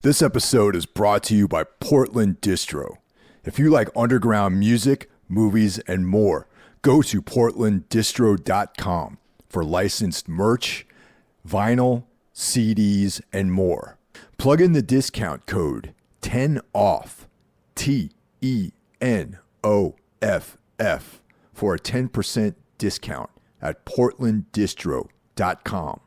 This episode is brought to you by Portland Distro. If you like underground music, movies, and more, go to portlanddistro.com for licensed merch, vinyl, CDs, and more. Plug in the discount code 10OFF, TENOFF, for a 10% discount at portlanddistro.com.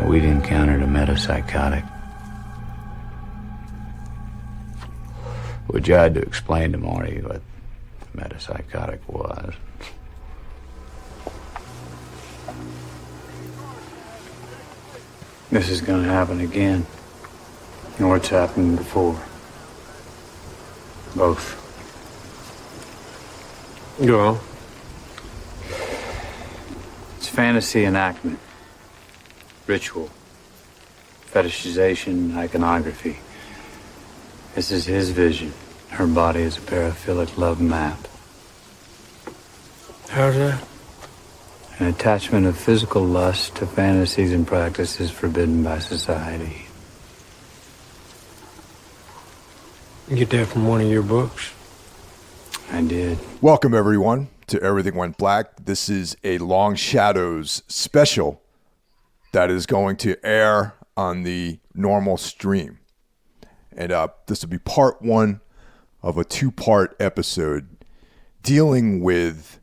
We'd encountered a metapsychotic. We tried to explain to Marty what metapsychotic was. This is gonna happen again. Or it's happened before. Both. Go on. It's fantasy enactment. Ritual, fetishization, iconography. This is his vision. Her body is a paraphilic love map. How's that? An attachment of physical lust to fantasies and practices forbidden by society. You get that from one of your books? I did. Welcome, everyone, to Everything Went Black. This is a Long Shadows special that is going to air on the normal stream. And this will be part one of a two-part episode dealing with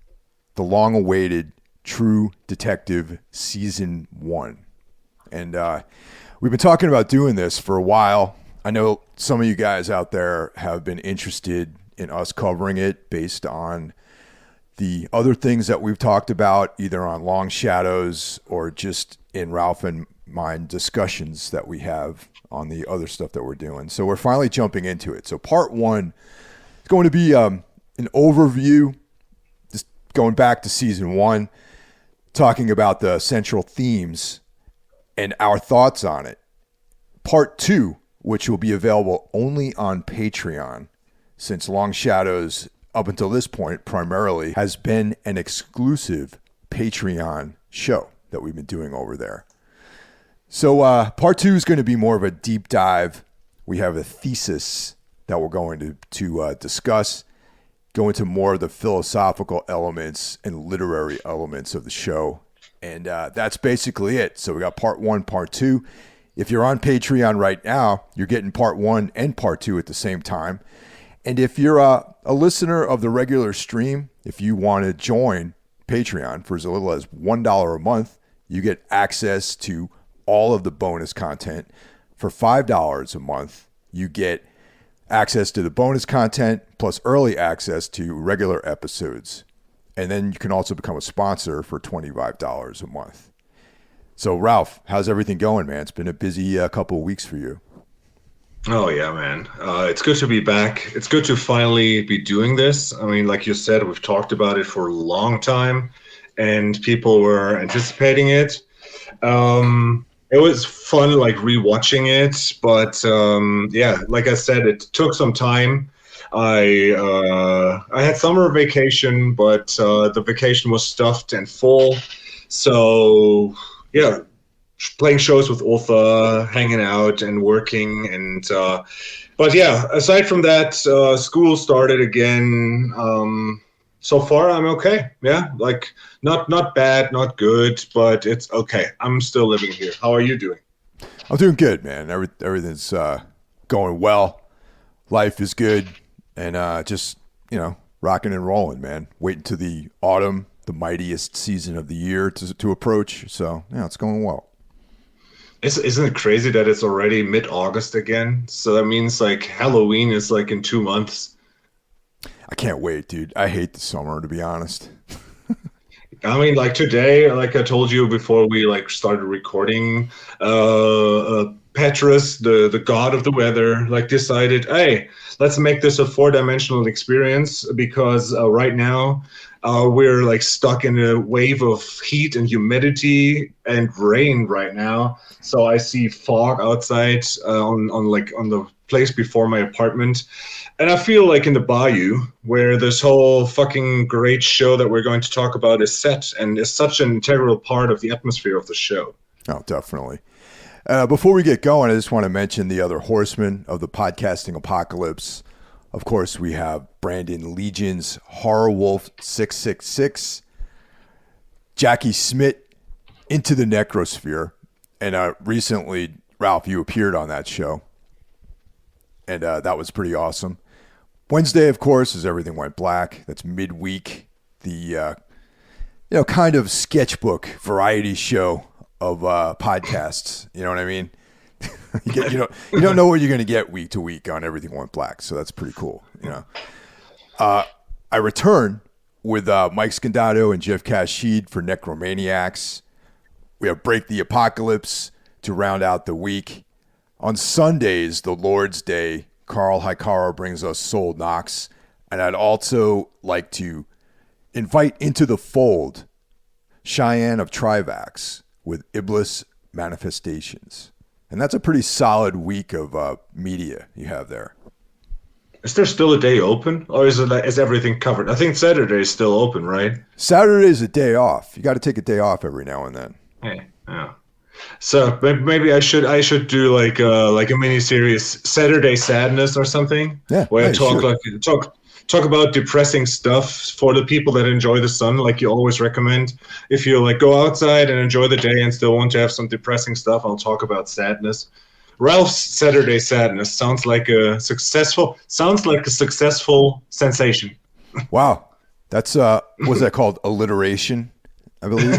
the long-awaited True Detective Season 1. And we've been talking about doing this for a while. I know some of you guys out there have been interested in us covering it based on the other things that we've talked about, either on Long Shadows or just in Ralph and mine discussions that we have on the other stuff that we're doing. So we're finally jumping into it. So part one is going to be an overview, just going back to season one, talking about the central themes and our thoughts on it. Part two, which will be available only on Patreon, since Long Shadows, up until this point, primarily has been an exclusive Patreon show that we've been doing over there. So part two is going to be more of a deep dive. We have a thesis that we're going to discuss, go into more of the philosophical elements and literary elements of the show. And that's basically it. So we got part one, part two. If you're on Patreon right now, you're getting part one and part two at the same time. And if you're a listener of the regular stream, if you want to join Patreon for as little as $1 a month, you get access to all of the bonus content. For $5 a month, you get access to the bonus content plus early access to regular episodes. And then you can also become a sponsor for $25 a month. So, Ralph, how's everything going, man? It's been a busy couple of weeks for you. Oh, yeah, man. It's good to be back. It's good to finally be doing this. I mean, like you said, we've talked about it for a long time, and people were anticipating it. It was fun, like, rewatching it, but, yeah, like I said, it took some time. I had summer vacation, but the vacation was stuffed and full. So, yeah, playing shows with Ulfa, hanging out and working, and but yeah, aside from that, school started again. So far I'm okay. Yeah, like not bad, not good, but it's okay. I'm still living here. How are you doing? I'm doing good, man. Everything's going well. Life is good, and just rocking and rolling, man. Waiting to the autumn, the mightiest season of the year to approach. So, yeah, it's going well. Isn't it crazy that it's already mid-August again? So that means like Halloween is like in 2 months. I can't wait, dude. I hate the summer, to be honest. I mean, like today, like I told you before we like started recording, Petrus, the god of the weather, like decided, hey, let's make this a 4-dimensional experience because right now we're like stuck in a wave of heat and humidity and rain right now. So I see fog outside on the place before my apartment. And I feel like in the bayou, where this whole fucking great show that we're going to talk about is set and is such an integral part of the atmosphere of the show. Oh, definitely. Before we get going, I just want to mention the other horsemen of the podcasting apocalypse. Of course, we have Brandon Legion's Horror Wolf 666, Jackie Smith, Into the Necrosphere, and recently, Ralph, you appeared on that show, and that was pretty awesome. Wednesday, of course, is Everything Went Black. That's midweek, the kind of sketchbook variety show of podcasts. You know what I mean? you don't know what you're going to get week to week on Everything Went Black, so that's pretty cool. I return with Mike Scandato and Jeff Kashid for Necromaniacs. We have Break the Apocalypse to round out the week. On Sundays, the Lord's Day, Carl Hikara brings us Soul Knox, and I'd also like to invite into the fold Cheyenne of Trivax with Iblis Manifestations. And that's a pretty solid week of media you have there. Is there still a day open, or is everything covered? I think Saturday is still open, right? Saturday is a day off. You got to take a day off every now and then. Hey, yeah. So maybe I should do like a mini series, Saturday Sadness or something. Yeah, where I sure. talk about depressing stuff for the people that enjoy the sun, like you always recommend. If you like go outside and enjoy the day and still want to have some depressing stuff, I'll talk about sadness. Ralph's Saturday Sadness sounds like a successful sensation. Wow. That's what's that called? Alliteration, I believe.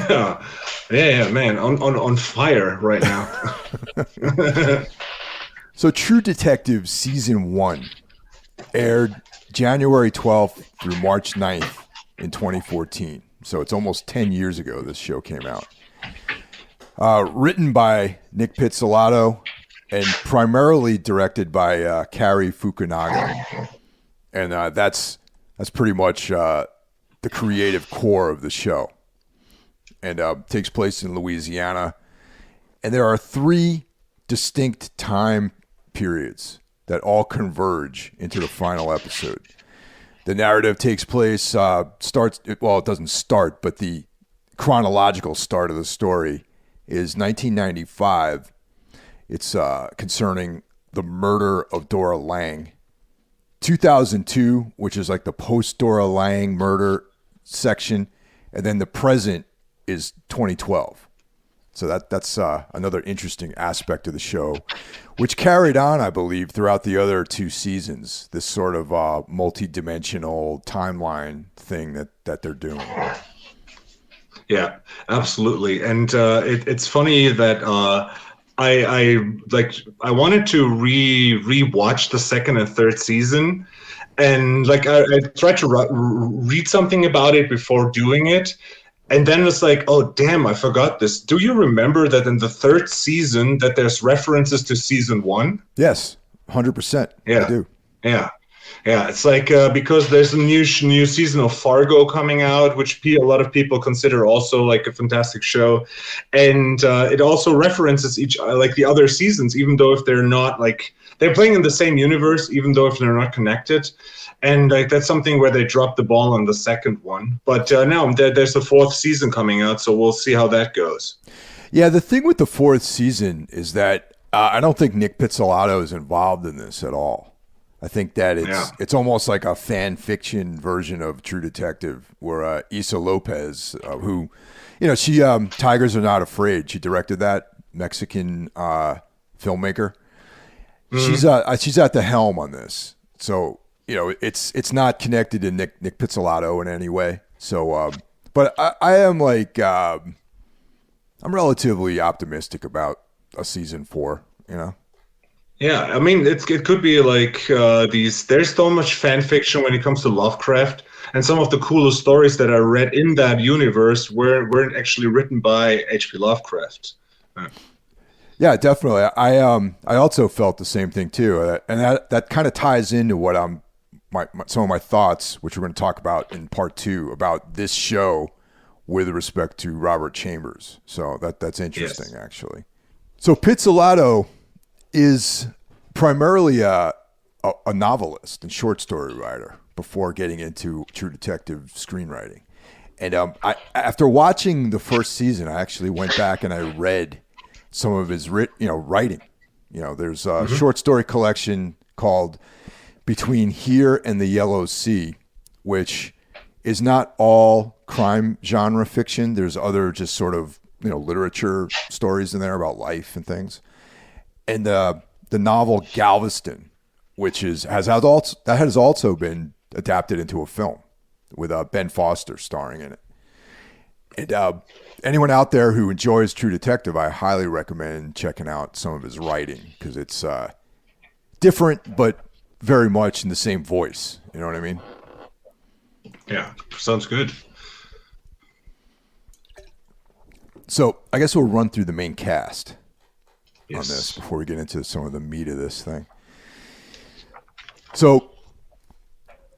Yeah, man, on fire right now. So True Detective Season 1 aired January 12th through March 9th in 2014. So it's almost 10 years ago this show came out. Written by Nic Pizzolatto and primarily directed by Cary Fukunaga. And that's pretty much the creative core of the show. And takes place in Louisiana. And there are 3 distinct time periods that all converge into the final episode. The narrative takes place, it doesn't start, but the chronological start of the story is 1995. It's concerning the murder of Dora Lang. 2002, which is like the post-Dora Lang murder section. And then the present is 2012. So that's another interesting aspect of the show, which carried on, I believe, throughout the other 2 seasons, this sort of multi-dimensional timeline thing that they're doing. Yeah, absolutely. And it's funny that I wanted to rewatch the second and third season, and like I tried to read something about it before doing it. And then it's like, oh, damn, I forgot this. Do you remember that in the third season that there's references to season 1? Yes, 100%. Yeah. I do. Yeah. Yeah, it's like because there's a new season of Fargo coming out, which a lot of people consider also like a fantastic show. And it also references like the other seasons, even though if they're not like, they're playing in the same universe, even though if they're not connected. And like that's something where they dropped the ball on the second one. But now there's a 4th season coming out, so we'll see how that goes. Yeah, the thing with the 4th season is that I don't think Nic Pizzolatto is involved in this at all. I think that it's almost like a fan fiction version of True Detective, where Issa Lopez, who, she Tigers Are Not Afraid. She directed that, Mexican filmmaker. Mm-hmm. She's at the helm on this. So it's not connected to Nic Pizzolatto in any way. So, but I am like, I'm relatively optimistic about a season 4. Yeah, I mean, it could be like there's so much fan fiction when it comes to Lovecraft, and some of the coolest stories that I read in that universe weren't actually written by H.P. Lovecraft. Yeah, definitely. I also felt the same thing too, and that kind of ties into what some of my thoughts, which we're going to talk about in part 2 about this show with respect to Robert Chambers. So that's interesting, yes. Actually. So Pizzolatto is primarily a novelist and short story writer before getting into True Detective screenwriting. And after watching the first season, I actually went back and I read some of his writing. There's a short story collection called Between Here and the Yellow Sea, which is not all crime genre fiction. There's other just sort of literature stories in there about life and things. And the novel Galveston, which has also been adapted into a film with Ben Foster starring in it. And anyone out there who enjoys True Detective, I highly recommend checking out some of his writing because it's different, but very much in the same voice. You know what I mean? Yeah, sounds good. So I guess we'll run through the main cast. Yes. On this before we get into some of the meat of this thing. So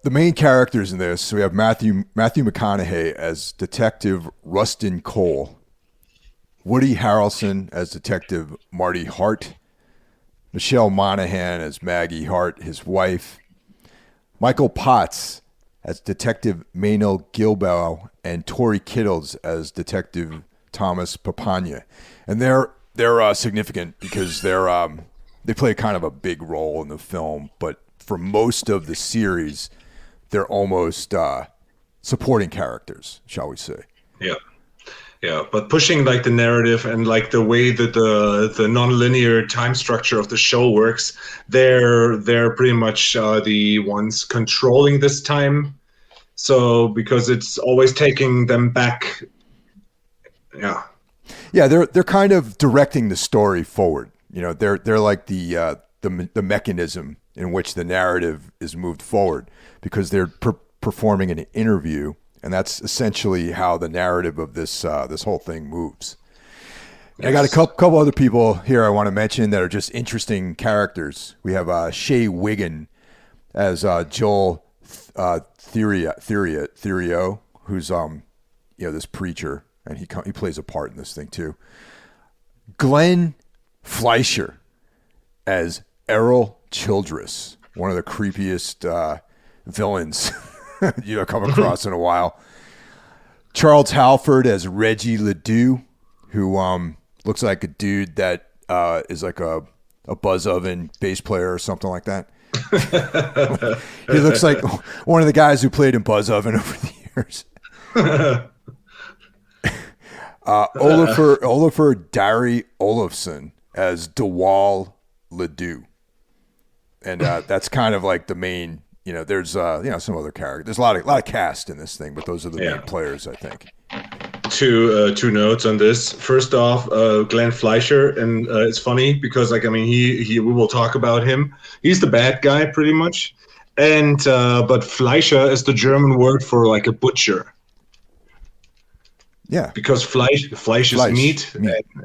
the main characters in this, we have Matthew McConaughey as Detective Rustin Cole, Woody Harrelson as Detective Marty Hart, Michelle Monaghan as Maggie Hart, his wife, Michael Potts as Detective Maynell Gilboa, and Tori Kittles as Detective Thomas Papania. And they're significant because they play kind of a big role in the film, but for most of the series, they're almost supporting characters, shall we say? Yeah, but pushing like the narrative and like the way that the non-linear time structure of the show works, they're pretty much the ones controlling this time. So because it's always taking them back. Yeah, they're kind of directing the story forward. They're like the mechanism in which the narrative is moved forward because they're performing an interview, and that's essentially how the narrative of this whole thing moves. Yes. I got a couple other people here I want to mention that are just interesting characters. We have Shea Wiggin as Joel Therio, who's this preacher. And he plays a part in this thing too. Glenn Fleischer as Errol Childress, one of the creepiest villains you'll come across in a while. Charles Halford as Reggie Ledoux, who looks like a dude that is like a buzz oven bass player or something like that. He looks like one of the guys who played in Buzz Oven over the years. Olafur Dari Olafsson as DeWall Ledoux. And that's kind of like the main, there's some other characters. There's a lot of cast in this thing, but those are the main players, I think. Two notes on this. First off, Glenn Fleischer, and it's funny because we will talk about him. He's the bad guy pretty much. And but Fleischer is the German word for like a butcher. Yeah, because Fleisch is meat.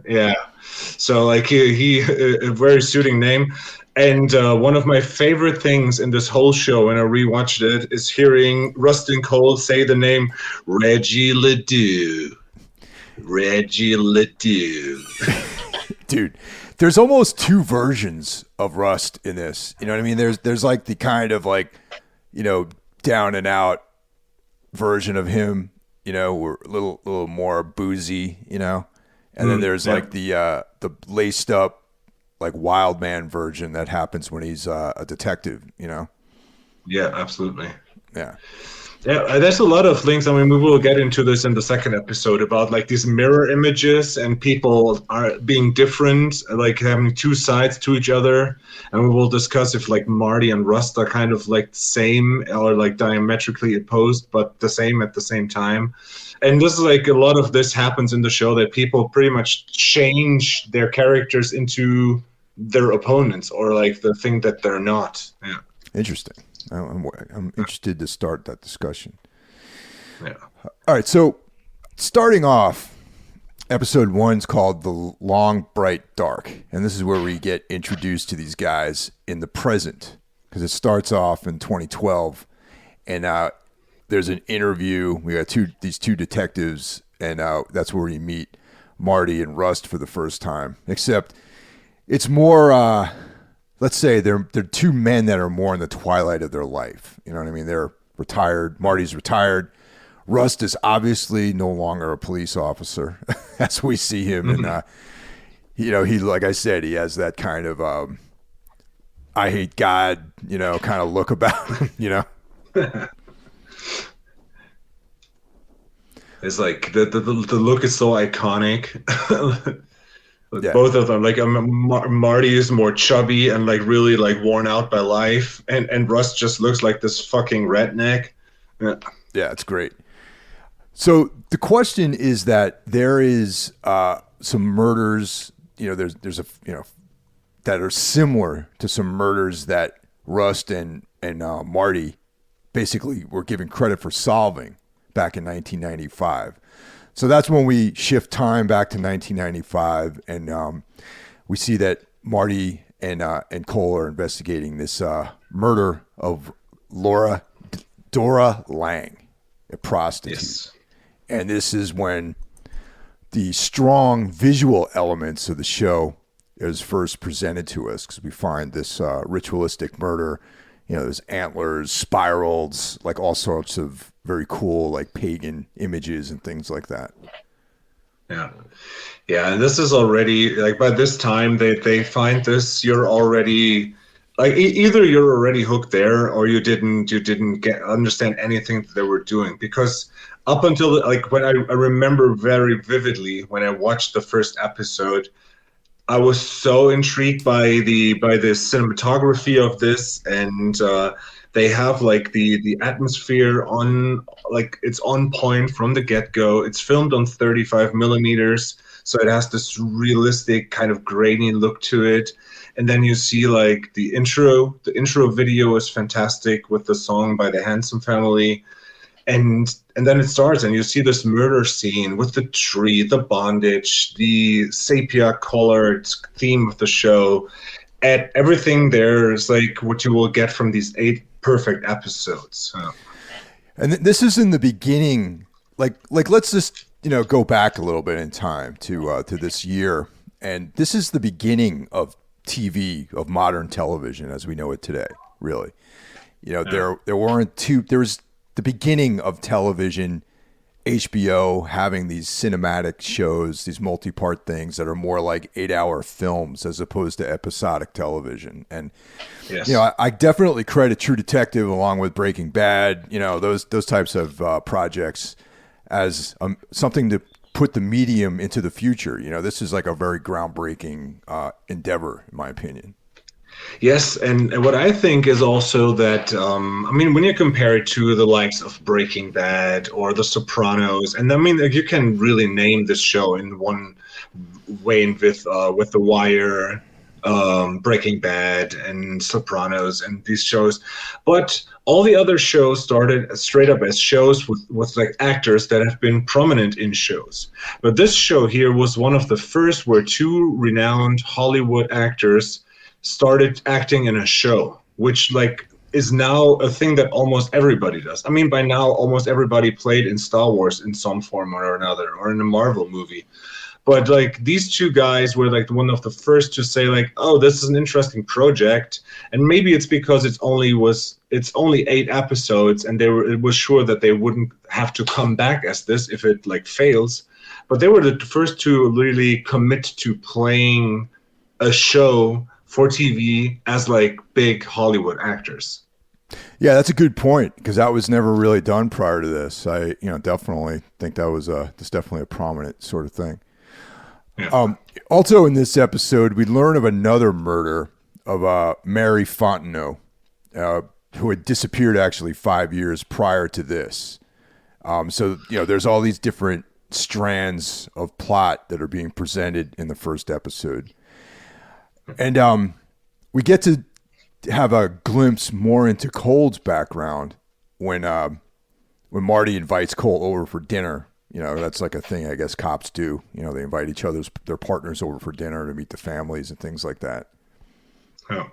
Yeah, so like he a very suiting name. And one of my favorite things in this whole show, and I rewatched it, is hearing Rustin Cole say the name Reggie Ledoux. Reggie Ledoux. Dude, there's almost two versions of Rust in this. You know what I mean? There's like the kind of like, down and out version of him. We're a little more boozy, and then there's like the laced up, like wild man version that happens when he's a detective, Yeah, absolutely. Yeah. Yeah, there's a lot of links. I mean, we will get into this in the second episode about like these mirror images and people are being different, like having two sides to each other. And we will discuss if like Marty and Rust are kind of like the same or like diametrically opposed, but the same at the same time. And this is like a lot of this happens in the show that people pretty much change their characters into their opponents or like the thing that they're not. Yeah. Interesting. I'm interested to start that discussion. Yeah. All right, so starting off, episode 1's called The Long, Bright, Dark. And this is where we get introduced to these guys in the present, because it starts off in 2012. And there's an interview. We got these two detectives, and that's where we meet Marty and Rust for the first time. Except it's more... let's say they're two men that are more in the twilight of their life. You know what I mean? They're retired. Marty's retired. Rust is obviously no longer a police officer as we see him. And, he, like I said, he has that kind of, I hate God, kind of look about him, It's like the look is so iconic. Yeah. Both of them, like Marty is more chubby and like really like worn out by life, and Russ just looks like this fucking redneck. Yeah, it's great. So the question is that there is some murders, there's a that are similar to some murders that Rust and Marty basically were given credit for solving back in 1995. So that's when we shift time back to 1995, and we see that Marty and Cole are investigating this murder of Dora Lang, a prostitute. Yes. And this is when the strong visual elements of the show is first presented to us, because we find this ritualistic murder. There's antlers, spirals, like all sorts of very cool, like pagan images and things like that. Yeah. And this is already like by this time they find this. You're already like either you're already hooked there or you didn't understand anything that they were doing, because up until like when I remember very vividly when I watched the first episode, I was so intrigued by the cinematography of this, and they have like the atmosphere on, like it's on point from the get-go. It's filmed on 35 millimeters, so it has this realistic kind of grainy look to it. And then you see like the intro video is fantastic with the song by the Handsome Family. And then it starts, and you see this murder scene with the tree, the bondage, the sepia-colored theme of the show, and everything there is like what you will get from these 8 perfect episodes. And this is in the beginning. Like let's just go back a little bit in time to this year, and this is the beginning of TV, of modern television as we know it today. Really, there weren't two. There was the beginning of television, HBO having these cinematic shows, these multi-part things that are more like 8-hour films as opposed to episodic television. And, yes. I definitely credit True Detective along with Breaking Bad, those types of projects as something to put the medium into the future. This is like a very groundbreaking endeavor, in my opinion. Yes, and what I think is also that, when you compare it to the likes of Breaking Bad or The Sopranos, and you can really name this show in one way with The Wire, Breaking Bad, and Sopranos, and these shows, but all the other shows started straight up as shows with like actors that have been prominent in shows. But this show here was one of the first where 2 renowned Hollywood actors started acting in a show, which like is now a thing that almost everybody does. By now almost everybody played in Star Wars in some form or another, or in a Marvel movie. But like these 2 guys were like one of the first to say like, oh, this is an interesting project. And maybe it's because it's only 8 episodes, and it was sure that they wouldn't have to come back as this if it like fails. But they were the first to really commit to playing a show for TV as like big Hollywood actors. Yeah, that's a good point because that was never really done prior to this. I, definitely think that's definitely a prominent sort of thing. Yeah. Also in this episode, we learn of another murder of Mary Fontenot, who had disappeared actually 5 years prior to this. So there's all these different strands of plot that are being presented in the first episode, and we get to have a glimpse more into Cole's background when Marty invites Cole over for dinner. That's like a thing I guess cops do. They invite their partners over for dinner to meet the families and things like that. Oh.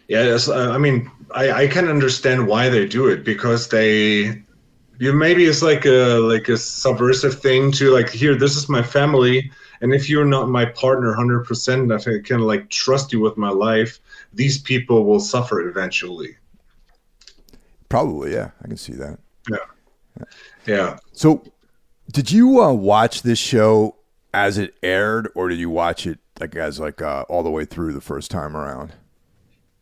Yeah, yes, I mean, I can understand why they do it because maybe it's like a subversive thing to like, here, this is my family, and if you're not my partner 100%, that I can like trust you with my life, these people will suffer eventually. Probably, yeah, I can see that. Yeah. So, did you watch this show as it aired, or did you watch it all the way through the first time around?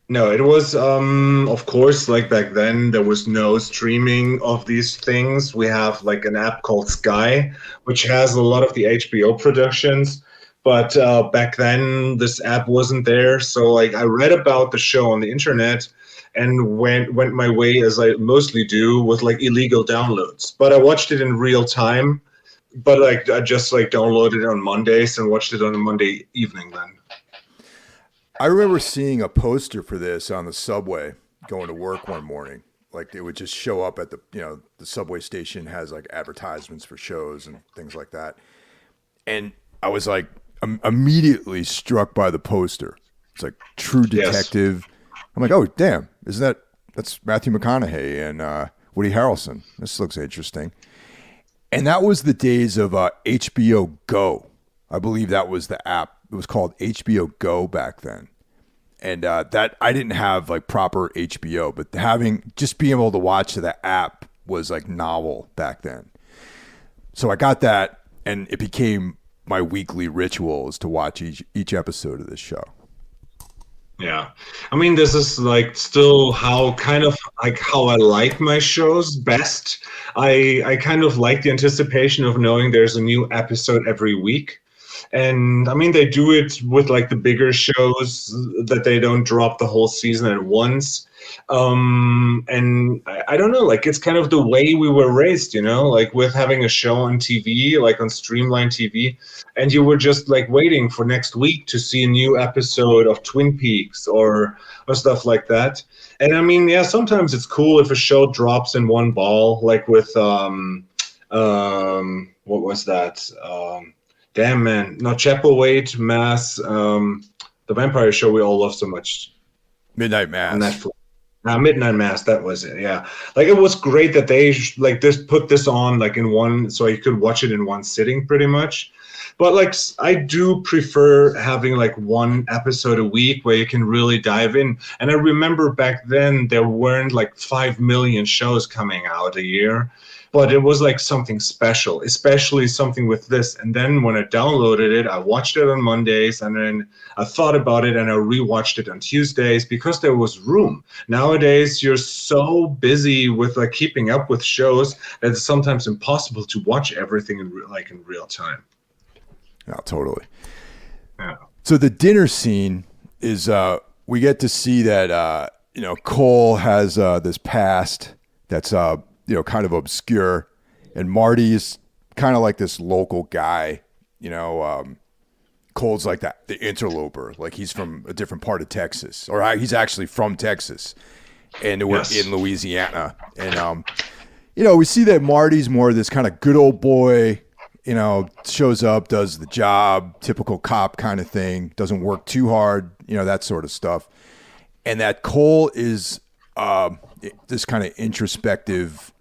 No, it was, of course, like back then, there was no streaming of these things. We have like an app called Sky, which has a lot of the HBO productions. But back then, this app wasn't there. So like I read about the show on the internet and went my way, as I mostly do, with like illegal downloads. But I watched it in real time. But like I just like downloaded it on Mondays and watched it on a Monday evening then. I remember seeing a poster for this on the subway going to work one morning. Like it would just show up at the subway station has like advertisements for shows and things like that. And I was like immediately struck by the poster. It's like True Detective. Yes. I'm like, oh, damn. That's Matthew McConaughey and Woody Harrelson. This looks interesting. And that was the days of HBO Go. I believe that was the app. It was called HBO Go back then. And that I didn't have like proper HBO, but being able to watch the app was like novel back then. So I got that, and it became my weekly ritual is to watch each episode of this show. Yeah. I mean, this is like still how I like my shows best. I kind of like the anticipation of knowing there's a new episode every week. And I mean, they do it with like the bigger shows that they don't drop the whole season at once. And I don't know, like it's kind of the way we were raised, like with having a show on TV, like on Streamline TV, and you were just like waiting for next week to see a new episode of Twin Peaks or stuff like that. And I mean, yeah, sometimes it's cool if a show drops in one ball, like with what was that? Damn, man. Not Chapelwaite, Mass, the vampire show we all love so much. Midnight Mass. On Netflix. Midnight Mass, that was it, yeah. Like, it was great that they put this on, like, in one, so you could watch it in one sitting, pretty much. But, like, I do prefer having, like, one episode a week where you can really dive in. And I remember back then there weren't, like, 5 million shows coming out a year. But it was like something special, especially something with this. And then when I downloaded it, I watched it on Mondays, and then I thought about it and I rewatched it on Tuesdays because there was room. Nowadays, you're so busy with like keeping up with shows that it's sometimes impossible to watch everything in real time. Yeah, totally. Yeah. So the dinner scene is we get to see that Cole has this past that's kind of obscure, and Marty is kind of like this local guy. Cole's like the interloper, like he's from a different part of Texas, or he's actually from Texas, and we're in Louisiana. And we see that Marty's more this kind of good old boy. Shows up, does the job, typical cop kind of thing, doesn't work too hard, that sort of stuff. And that Cole is this kind of introspective,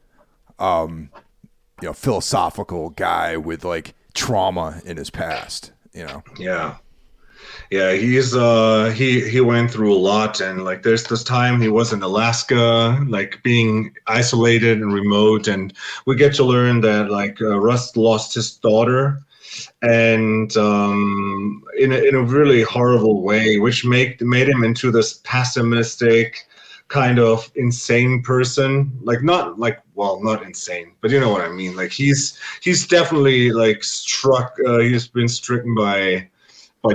philosophical guy with like trauma in his past, Yeah. Yeah, he's he went through a lot, and like there's this time he was in Alaska, like being isolated and remote, and we get to learn that like Russ lost his daughter, and in a really horrible way, which made him into this pessimistic, kind of insane person. Like not like, well, not insane, but you know what I mean. Like he's definitely like he's been stricken by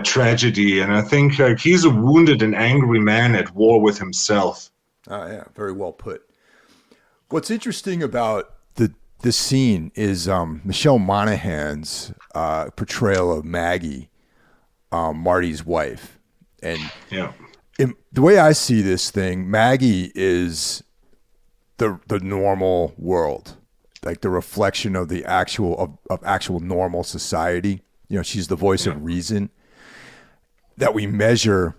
tragedy, and I think like he's a wounded and angry man at war with himself. Oh yeah, very well put. What's interesting about this scene is Michelle Monaghan's portrayal of Maggie, Marty's wife, and Yeah. the way I see this thing, Maggie is the normal world, like the reflection of the actual normal society. You know, she's the voice of reason. That we measure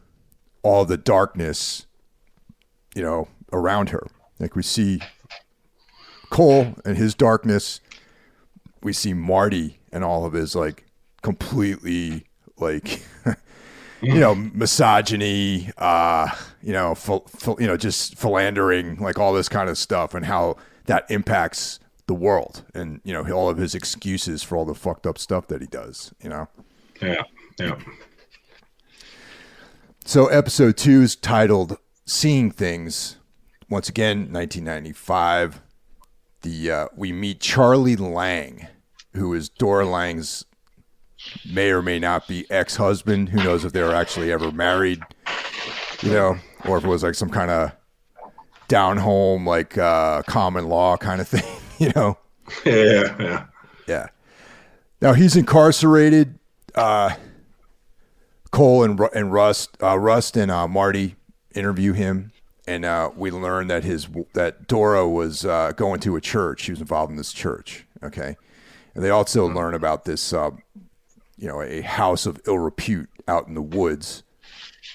all the darkness, you know, around her. Like we see Cole and his darkness. We see Marty and all of his like completely like, you know, misogyny, you know, just philandering, like all this kind of stuff, and how that impacts the world, and you know, all of his excuses for all the fucked up stuff that he does. You know. Yeah. Yeah. So episode 2 is titled "Seeing Things." Once again, 1995. We meet Charlie Lang, who is Dora Lang's may or may not be ex-husband. Who knows if they were actually ever married, you know, or if it was like some kind of down home, like common law kind of thing, you know? Yeah. Now he's incarcerated. Cole and Rust and Marty interview him, and we learn that Dora was going to a church. She was involved in this church. Okay, and they also learn about this, you know, a house of ill repute out in the woods,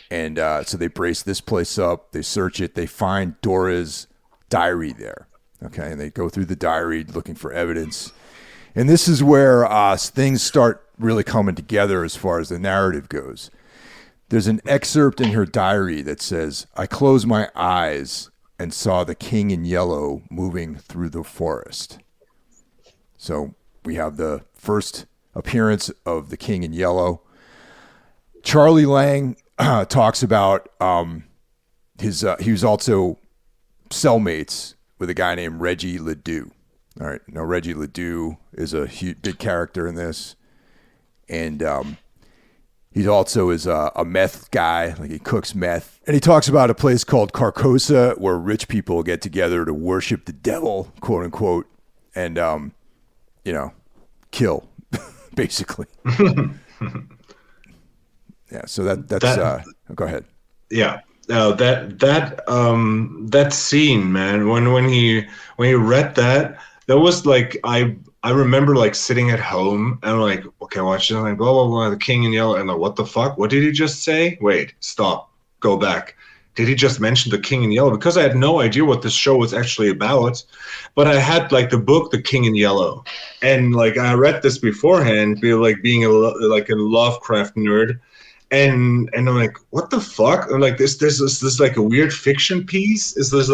and so they brace this place up. They search it. They find Dora's diary there. Okay, and they go through the diary looking for evidence, and this is where things start really coming together as far as the narrative goes. There's an excerpt in her diary that says, "I closed my eyes and saw the king in yellow moving through the forest." So we have the first appearance of the king in yellow. Charlie Lang talks about he was also cellmates with a guy named Reggie Ledoux. All right, now Reggie Ledoux is a big character in this. And he also is a meth guy, like he cooks meth. And he talks about a place called Carcosa where rich people get together to worship the devil, quote unquote, and, you know, kill, basically. Yeah, so that's go ahead. Yeah. That scene, man, when he read that was like I remember like sitting at home and like, okay, watching like blah blah blah, the king in yellow, and like, what the fuck? What did he just say? Wait, stop, go back. Did he just mention the king in yellow? Because I had no idea what this show was actually about, but I had like the book, The King in Yellow, and like I read this beforehand, being a Lovecraft nerd. And I'm like, what the fuck? I'm like, this like a weird fiction piece? Is this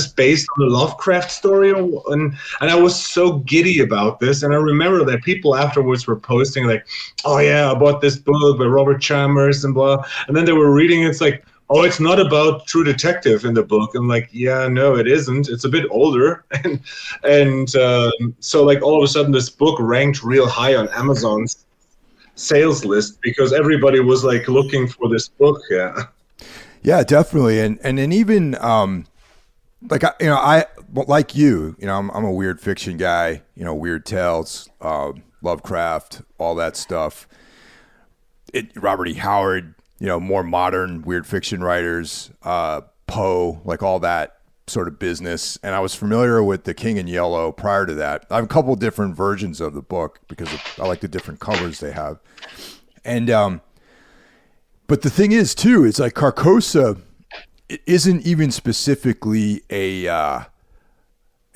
based on a Lovecraft story? And I was so giddy about this. And I remember that people afterwards were posting like, oh yeah, I bought this book by Robert Chalmers and blah. And then they were reading, it's like, oh, it's not about True Detective in the book. I'm like, yeah, no, it isn't. It's a bit older. And so like all of a sudden this book ranked real high on Amazon's sales list because everybody was like looking for this book. Yeah, definitely. And even like I like you know, I'm a weird fiction guy, you know, weird tales, Lovecraft, all that stuff. Robert E. Howard, you know, more modern weird fiction writers, Poe, like all that sort of business. And I was familiar with The King in Yellow prior to that. I have a couple different versions of the book because I like the different covers they have. And but the thing is too, it's like Carcosa isn't even specifically a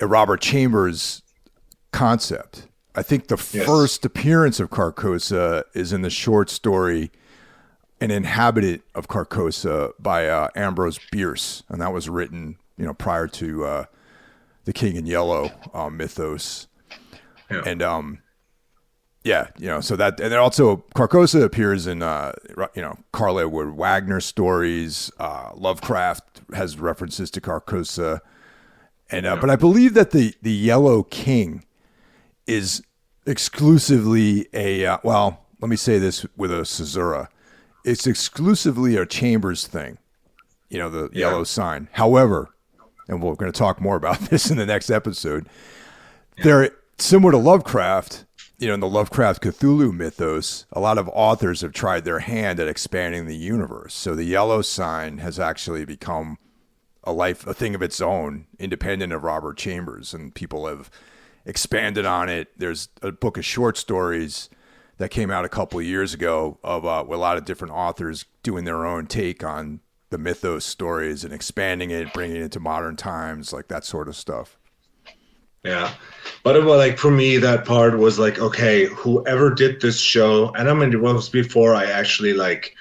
Robert Chambers concept. I think the first appearance of Carcosa is in the short story An Inhabitant of Carcosa by Ambrose Bierce, and that was written, you know, prior to The King in Yellow mythos. And Yeah, so that, and then also Carcosa appears in, Karl Edward Wagner stories. Lovecraft has references to Carcosa, and but I believe that the Yellow King is exclusively let me say this with a caesura. It's exclusively a Chambers thing, the yellow sign. However, and we're going to talk more about this in the next episode, they're similar to Lovecraft. In the Lovecraft Cthulhu mythos, a lot of authors have tried their hand at expanding the universe. So the yellow sign has actually become a thing of its own, independent of Robert Chambers, and people have expanded on it. There's a book of short stories that came out a couple of years ago of with a lot of different authors doing their own take on the mythos stories and expanding it, bringing it into modern times, like that sort of stuff. Yeah. But like for me, that part was like, okay, whoever did this show, and I mean, it was before I actually like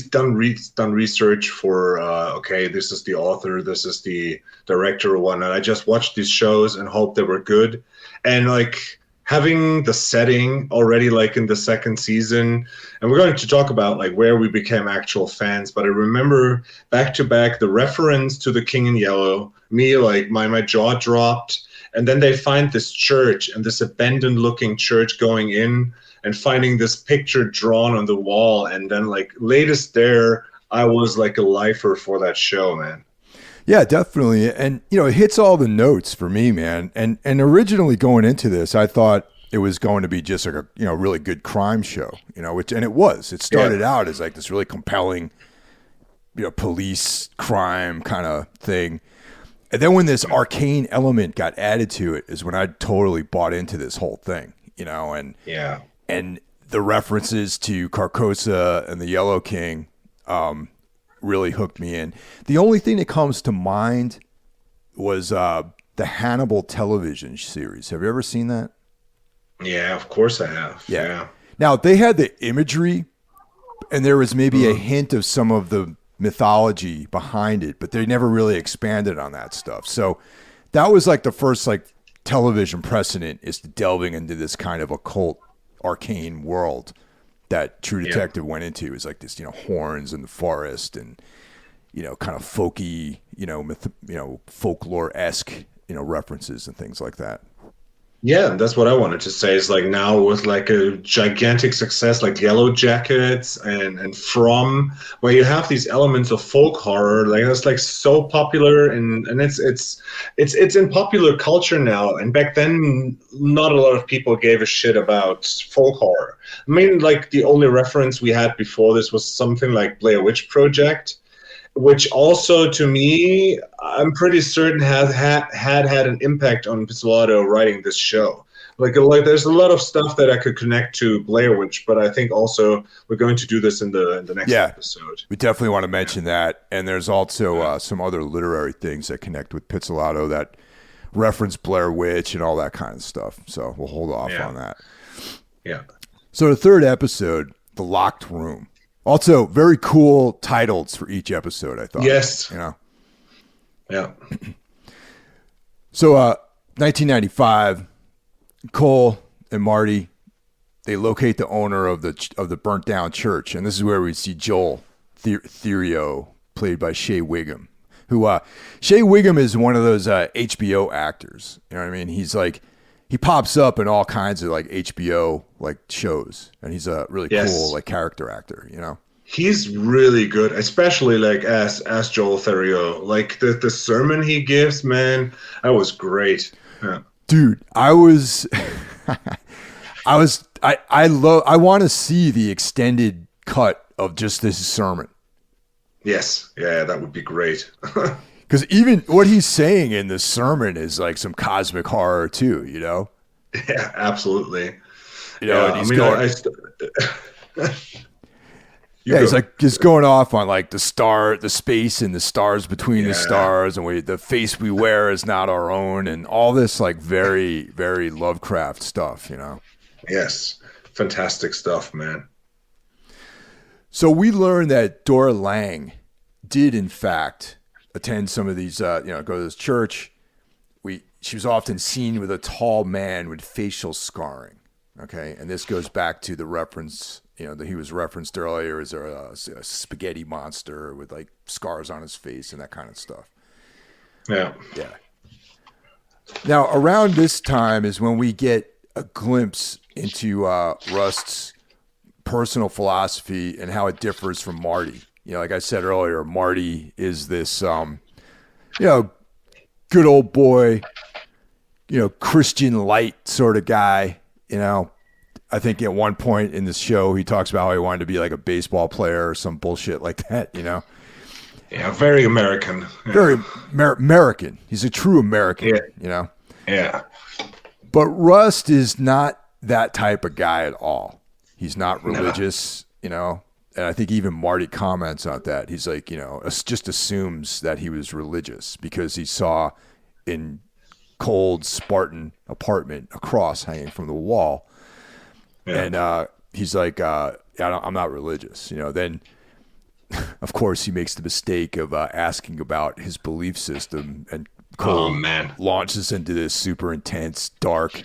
done research for, okay, this is the author, this is the director or whatnot. I just watched these shows and hoped they were good. And like having the setting already like in the second season, and we're going to talk about like where we became actual fans, but I remember back to back the reference to the King in Yellow, me like my jaw dropped. And then they find this church and this abandoned looking church going in and finding this picture drawn on the wall. And then like latest there, I was like a lifer for that show, man. Yeah, definitely. And, it hits all the notes for me, man. And originally going into this, I thought it was going to be just like a, really good crime show, and it was. It started out as like this really compelling, police crime kind of thing. And then when this arcane element got added to it is when I totally bought into this whole thing, and the references to Carcosa and the Yellow King really hooked me in. The only thing that comes to mind was the Hannibal television series. Have you ever seen that? Yeah, of course I have. Yeah. Now, they had the imagery, and there was maybe a hint of some of the mythology behind it, but they never really expanded on that stuff. So that was like the first like television precedent is delving into this kind of occult arcane world that True Detective went into. It was like this, horns in the forest and, kind of folky, folklore-esque, references and things like that. Yeah, that's what I wanted to say. Is like now with like a gigantic success like Yellow Jackets and From, where you have these elements of folk horror, like that's like so popular and it's in popular culture now. And back then, not a lot of people gave a shit about folk horror. I mean, like the only reference we had before this was something like Blair Witch Project, which also, to me, I'm pretty certain had an impact on Pizzolatto writing this show. Like there's a lot of stuff that I could connect to Blair Witch, but I think also we're going to do this in the next episode. We definitely want to mention that, and there's also some other literary things that connect with Pizzolatto that reference Blair Witch and all that kind of stuff. So we'll hold off on that. Yeah. So the third episode, The Locked Room. Also, very cool titles for each episode, I thought. Yes. Yeah. So, 1995, Cole and Marty, they locate the owner of the burnt down church, and this is where we see Joel Therio, played by Shea Wiggum. Shea Wiggum is one of those HBO actors. You know what I mean? He's like, he pops up in all kinds of like HBO like shows, and he's a really cool like character actor. He's really good, especially like as Joel Therio. Like the sermon he gives, man, that was great. Yeah. Dude, I want to see the extended cut of just this sermon. Yes, yeah, that would be great. Because even what he's saying in the sermon is like some cosmic horror too, Yeah, absolutely. And he's going. He's going off on like the space and the stars between the stars, and the face we wear is not our own, and all this like very, very Lovecraft stuff, Yes, fantastic stuff, man. So we learned that Dora Lang did in fact attend some of these, go to this church. She was often seen with a tall man with facial scarring. Okay, and this goes back to the reference, that he was referenced earlier as a spaghetti monster with like scars on his face and that kind of stuff. Yeah. Yeah. Now, around this time is when we get a glimpse into Rust's personal philosophy and how it differs from Marty. Like I said earlier, Marty is this, good old boy, Christian light sort of guy. I think at one point in the show, he talks about how he wanted to be like a baseball player or some bullshit like that, Yeah, very American. Very American. He's a true American, Yeah. But Rust is not that type of guy at all. He's not religious, and I think even Marty comments on that. He's like, just assumes that he was religious because he saw in cold Spartan apartment a cross hanging from the wall. Yeah. And he's like, I'm not religious. Then, of course, he makes the mistake of asking about his belief system, and Cole launches into this super intense, dark,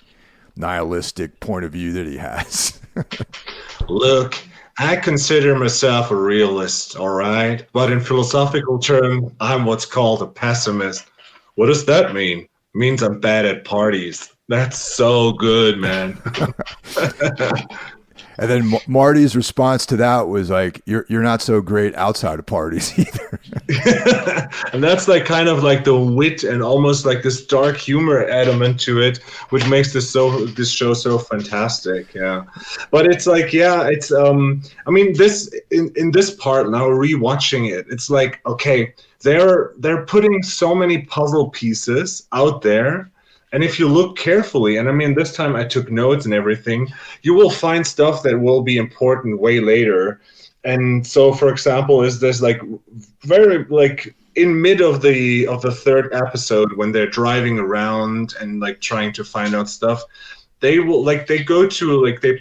nihilistic point of view that he has. Look, I consider myself a realist, all right? But in philosophical terms, I'm what's called a pessimist. What does that mean? It means I'm bad at parties. That's so good, man. And then Marty's response to that was like, "You're not so great outside of parties either." And that's like kind of like the wit and almost like this dark humor element to it, which makes this show so fantastic. Yeah, but it's like, it's I mean, this in this part now rewatching it, it's like, okay, they're putting so many puzzle pieces out there. And if you look carefully, and I mean, this time I took notes and everything, you will find stuff that will be important way later. And so, for example, is this like very like in mid of the third episode when they're driving around and like trying to find out stuff, they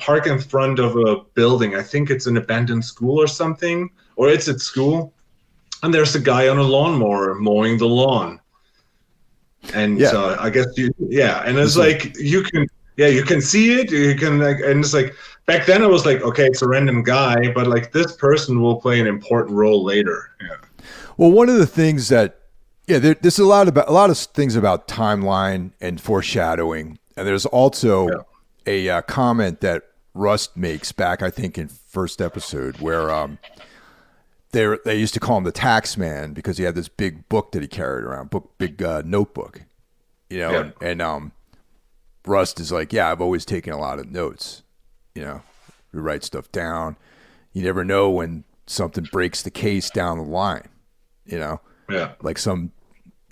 park in front of a building. I think it's an abandoned school or something, or it's at school. And there's a guy on a lawnmower mowing the lawn. And I guess and it's like you can see it, you can like, and it's like back then it was like, okay, it's a random guy, but like this person will play an important role later. Yeah. Well, one of the things that there's a lot of things about timeline and foreshadowing, and there's also a comment that Rust makes back, I think, in first episode where they used to call him the tax man because he had this big book that he carried around, big notebook, and Rust is like, I've always taken a lot of notes, we write stuff down. You never know when something breaks the case down the line, like some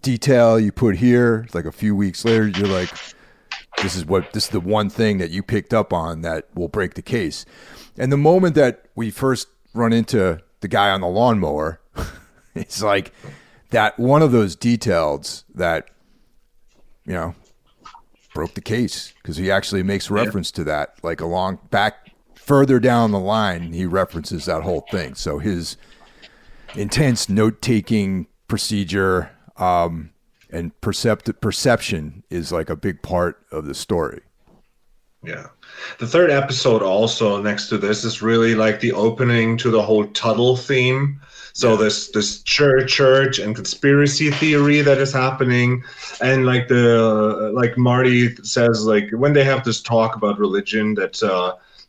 detail you put here, like a few weeks later, you're like, this is the one thing that you picked up on that will break the case. And the moment that we first run into the guy on the lawnmower, it's like that one of those details that, broke the case, because he actually makes reference to that, like along back further down the line, he references that whole thing. So his intense note-taking procedure and perception is like a big part of the story. Yeah. The third episode also next to this is really like the opening to the whole Tuttle theme. So this church and conspiracy theory that is happening. And like Marty says, like when they have this talk about religion, that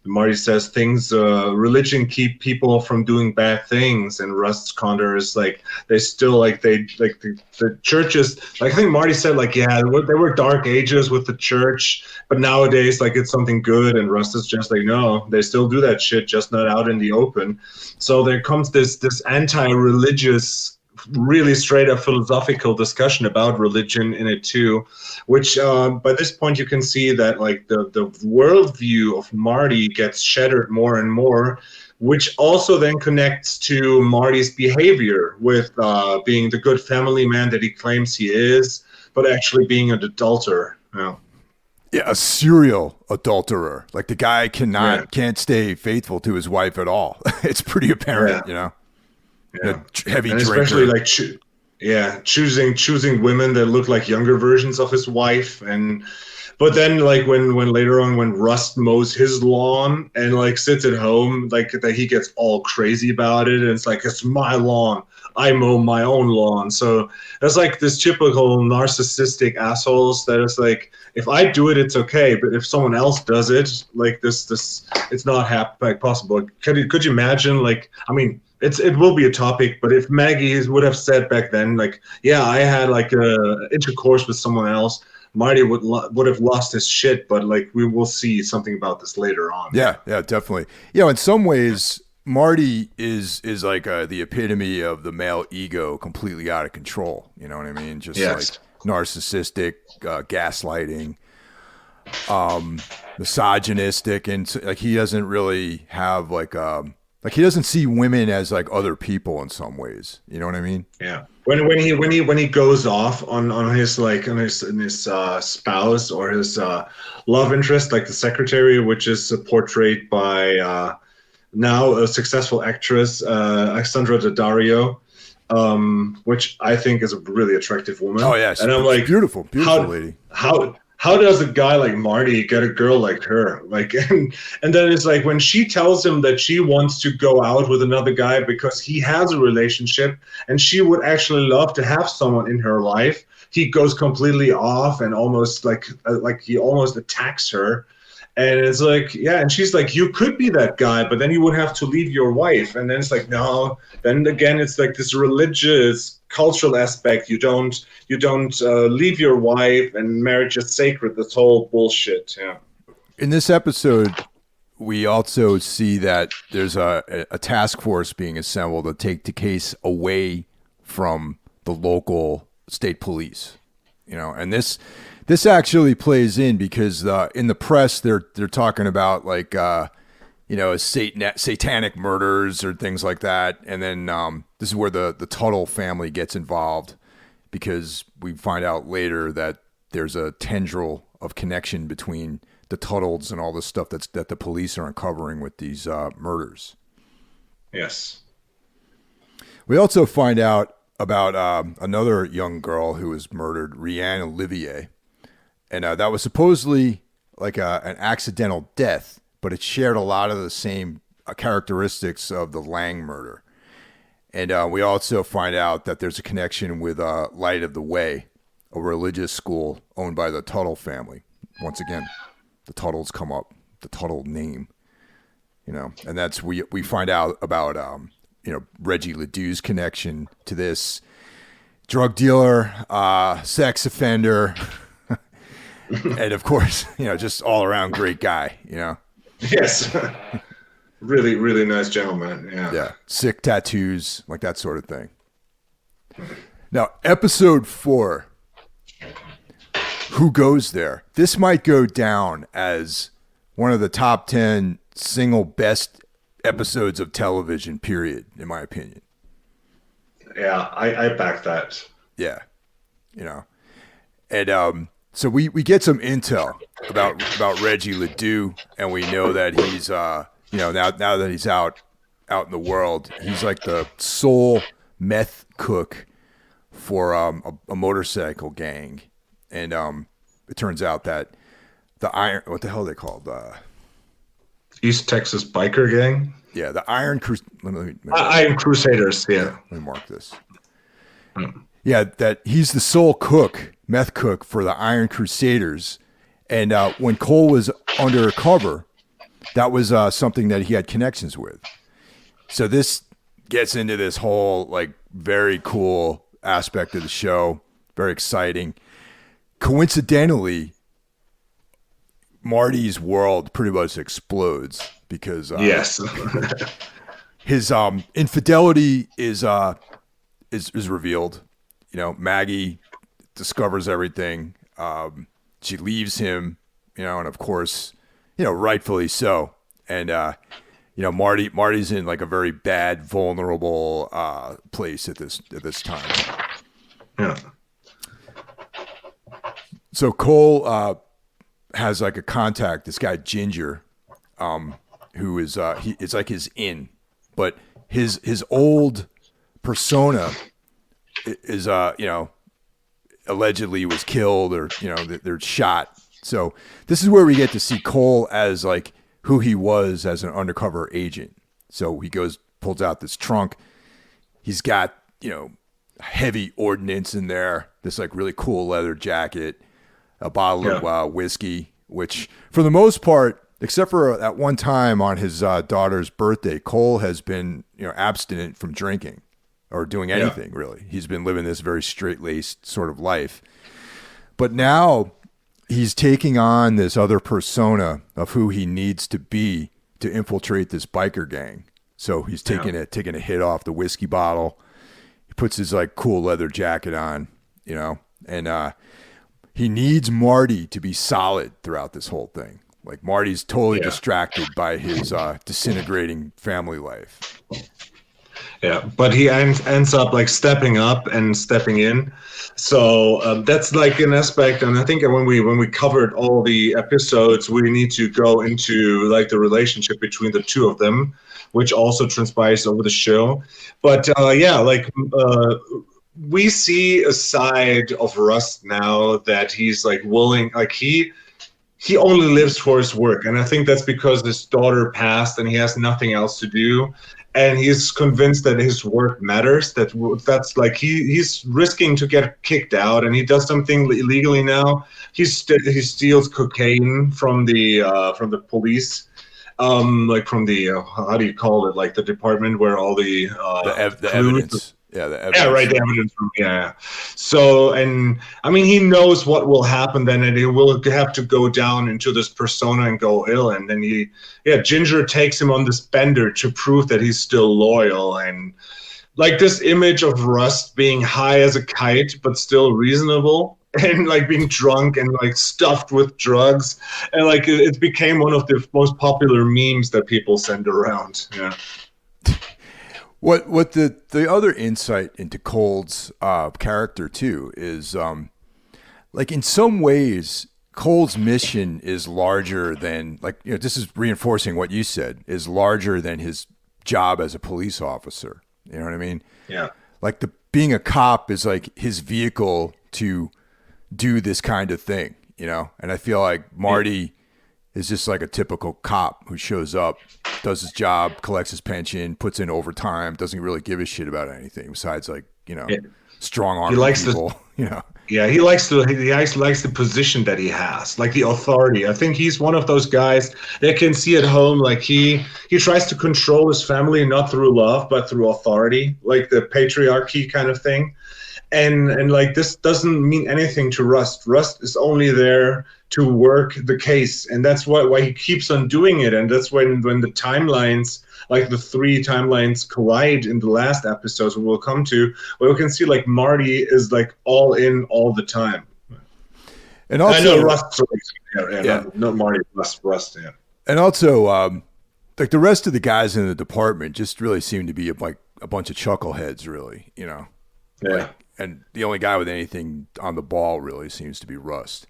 Marty says religion keep people from doing bad things, and Rust's counter is like they still the churches, like I think Marty said, like there were dark ages with the church, but nowadays like it's something good, and Rust is just like, no, they still do that shit, just not out in the open. So there comes this anti-religious, really straight up philosophical discussion about religion in it too, which by this point you can see that like the worldview of Marty gets shattered more and more, which also then connects to Marty's behavior with being the good family man that he claims he is, but actually being an adulterer. A serial adulterer. Like the guy can't stay faithful to his wife at all. It's pretty apparent, heavy and drinker. Especially like choosing women that look like younger versions of his wife, and But then, like when later on when Rust mows his lawn and like sits at home, like that he gets all crazy about it, and it's like it's my lawn, I mow my own lawn. So that's like this typical narcissistic assholes that is like, if I do it, it's okay, but if someone else does it, like this, it's not like possible. Could you imagine? Like, I mean, it will be a topic, but if Maggie would have said back then, like, yeah, I had like a intercourse with someone else, Marty would have lost his shit. But like, we will see something about this later on. Yeah, definitely. You know, in some ways, Marty is like the epitome of the male ego, completely out of control. You know what I mean? Just Yes. like narcissistic, gaslighting, misogynistic, and like he doesn't really have like he doesn't see women as like other people in some ways. You know what I mean? Yeah. When he goes off on his like on his spouse or his love interest, like the secretary, which is portrayed by now a successful actress, Alexandra Daddario, which I think is a really attractive woman. Oh yeah, and I'm like, beautiful lady. How does a guy like Marty get a girl like her? Like, and then it's like when she tells him that she wants to go out with another guy because he has a relationship and she would actually love to have someone in her life, he goes completely off and almost like he almost attacks her. And it's like, yeah, and she's like, you could be that guy, but then you would have to leave your wife. And then it's like, no. Then again, it's like this religious, cultural aspect. You don't leave your wife, and marriage is sacred. This whole bullshit. Yeah. In this episode, we also see that there's a task force being assembled to take the case away from the local state police. You know, and this actually plays in because in the press they're talking about like satanic murders or things like that, and then this is where the Tuttle family gets involved because we find out later that there's a tendril of connection between the Tuttles and all the stuff that the police are uncovering with these murders. Yes. We also find out about another young girl who was murdered, Rianne Olivier. And that was supposedly like an accidental death, but it shared a lot of the same characteristics of the Lang murder. And we also find out that there's a connection with Light of the Way, a religious school owned by the Tuttle family. Once again, the Tuttles come up, the Tuttle name, you know, and that's we find out about Reggie Ledoux's connection to this drug dealer, sex offender. And of course, just all around great guy, Yes. Really, really nice gentleman. Yeah. Yeah. Sick tattoos, like that sort of thing. Now, episode 4, Who Goes There? This might go down as one of the top 10 single best episodes of television, period, in my opinion. Yeah, I back that. Yeah. And so we get some intel about Reggie Ledoux, and we know that he's now that he's out in the world, he's like the sole meth cook for a motorcycle gang, and it turns out that the Iron, what the hell are they called? East Texas biker gang. Yeah, the Iron Iron Crusaders. Yeah. Let me mark this. Yeah, that he's the sole cook, meth cook for the Iron Crusaders. And when Cole was undercover, that was something that he had connections with. So this gets into this whole like very cool aspect of the show, very exciting. Coincidentally, Marty's world pretty much explodes because yes, his infidelity is revealed. Maggie discovers everything. She leaves him, and of course, rightfully so. And Marty's in like a very bad, vulnerable place at this time. Yeah. So Cole has like a contact, this guy Ginger, who is it's like his in, but his old persona is allegedly was killed or they're shot So this is where we get to see Cole as like who he was as an undercover agent. So he pulls out this trunk. He's got, heavy ordnance in there, this like really cool leather jacket, a bottle of whiskey, which for the most part, except for at one time on his daughter's birthday, Cole has been, abstinent from drinking or doing anything really. He's been living this very straight-laced sort of life. But now he's taking on this other persona of who he needs to be to infiltrate this biker gang. So he's taking a hit off the whiskey bottle. He puts his like cool leather jacket on, and he needs Marty to be solid throughout this whole thing. Like Marty's totally distracted by his disintegrating family life. Yeah, but he ends up like stepping up and stepping in. So that's like an aspect. And I think when we covered all the episodes, we need to go into like the relationship between the two of them, which also transpires over the show. But we see a side of Rust now that he's like willing, like he only lives for his work. And I think that's because his daughter passed and he has nothing else to do. And he's convinced that his work matters. That's like he's risking to get kicked out, and he does something illegally now. He steals cocaine from the police, like from the how do you call it? Like the department where all the evidence. Yeah, the evidence. Yeah, right. The evidence. Yeah. So, and I mean, he knows what will happen then, and he will have to go down into this persona and go ill. And then Ginger takes him on this bender to prove that he's still loyal. And like this image of Rust being high as a kite, but still reasonable, and like being drunk and like stuffed with drugs, and like it became one of the most popular memes that people send around. Yeah. What the other insight into Cole's character too is like in some ways Cole's mission is larger than this is reinforcing what you said, is larger than his job as a police officer. You know what I mean? Yeah. Like being a cop is like his vehicle to do this kind of thing, And I feel like Marty is just like a typical cop who shows up, does his job, collects his pension, puts in overtime, doesn't really give a shit about anything besides strong arm people. Yeah, he likes the position that he has, like the authority. I think he's one of those guys that can see at home, like he tries to control his family not through love but through authority, like the patriarchy kind of thing. And like this doesn't mean anything to Rust. Rust is only there to work the case, and that's why he keeps on doing it. And that's when the timelines, like the three timelines, collide in the last episodes we'll come to, where we can see like Marty is like all in all the time. And also, I know Rust, not Marty, Rust, yeah. And also, like the rest of the guys in the department just really seem to be like a bunch of chuckleheads, really, Yeah. And the only guy with anything on the ball really seems to be Rust.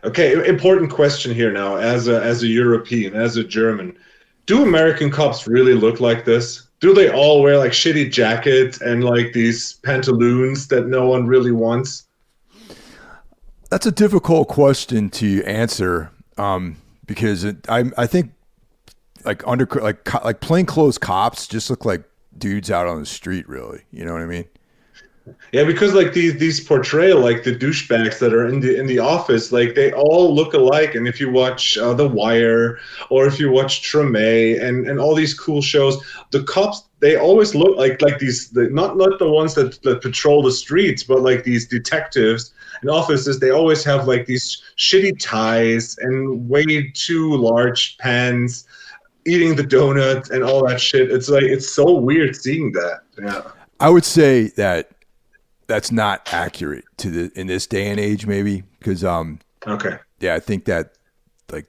Okay, important question here now. As a European, as a German, do American cops really look like this? Do they all wear like shitty jackets and like these pantaloons that no one really wants? That's a difficult question to answer because I think like plainclothes cops just look like dudes out on the street, really. You know what I mean? Yeah, because like these portray like the douchebags that are in the office, like they all look alike. And if you watch The Wire, or if you watch Treme and all these cool shows, the cops, they always look like these, not the ones that patrol the streets, but like these detectives in offices. They always have like these shitty ties and way too large pants, eating the donut and all that shit. It's like, it's so weird seeing that. Yeah, I would say that's not accurate in this day and age, maybe, because okay, yeah, I think that like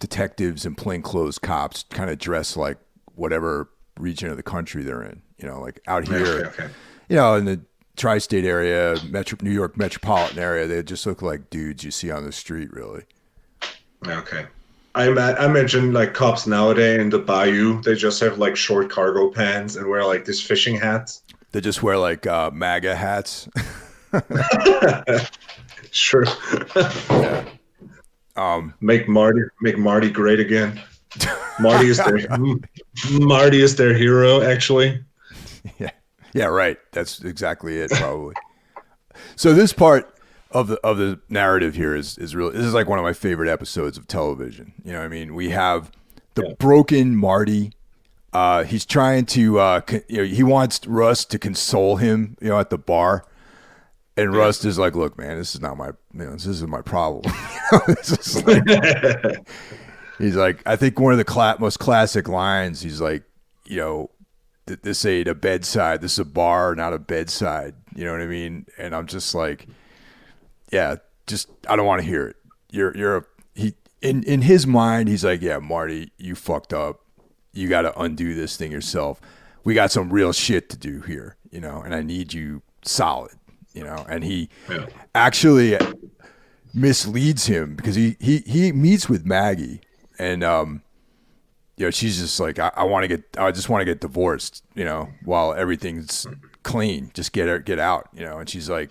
detectives and plainclothes cops kind of dress like whatever region of the country they're in. Like out here, okay. In the tri-state area, New York metropolitan area, they just look like dudes you see on the street, really. Okay. I imagine like cops nowadays in the bayou, they just have like short cargo pants and wear like these fishing hats. They just wear like MAGA hats. Sure. Yeah. Make Marty great again. Marty is their Marty is their hero, actually. Yeah, right. That's exactly it, probably. So this part of the narrative here is really, this is like one of my favorite episodes of television. You know what I mean? We have the broken Marty. He's trying to he wants Rust to console him, at the bar. And Rust is like, "Look, man, this is not my, this isn't my problem." This is like, he's like, I think one of the most classic lines. He's like, this ain't a bedside. This is a bar, not a bedside. You know what I mean? And I'm just like, yeah, I don't want to hear it. In his mind, he's like, yeah, Marty, you fucked up. You got to undo this thing yourself. We got some real shit to do here, and I need you solid. And he actually misleads him because he meets with Maggie and she's just like, I just want to get divorced, while everything's clean, just get out, and she's like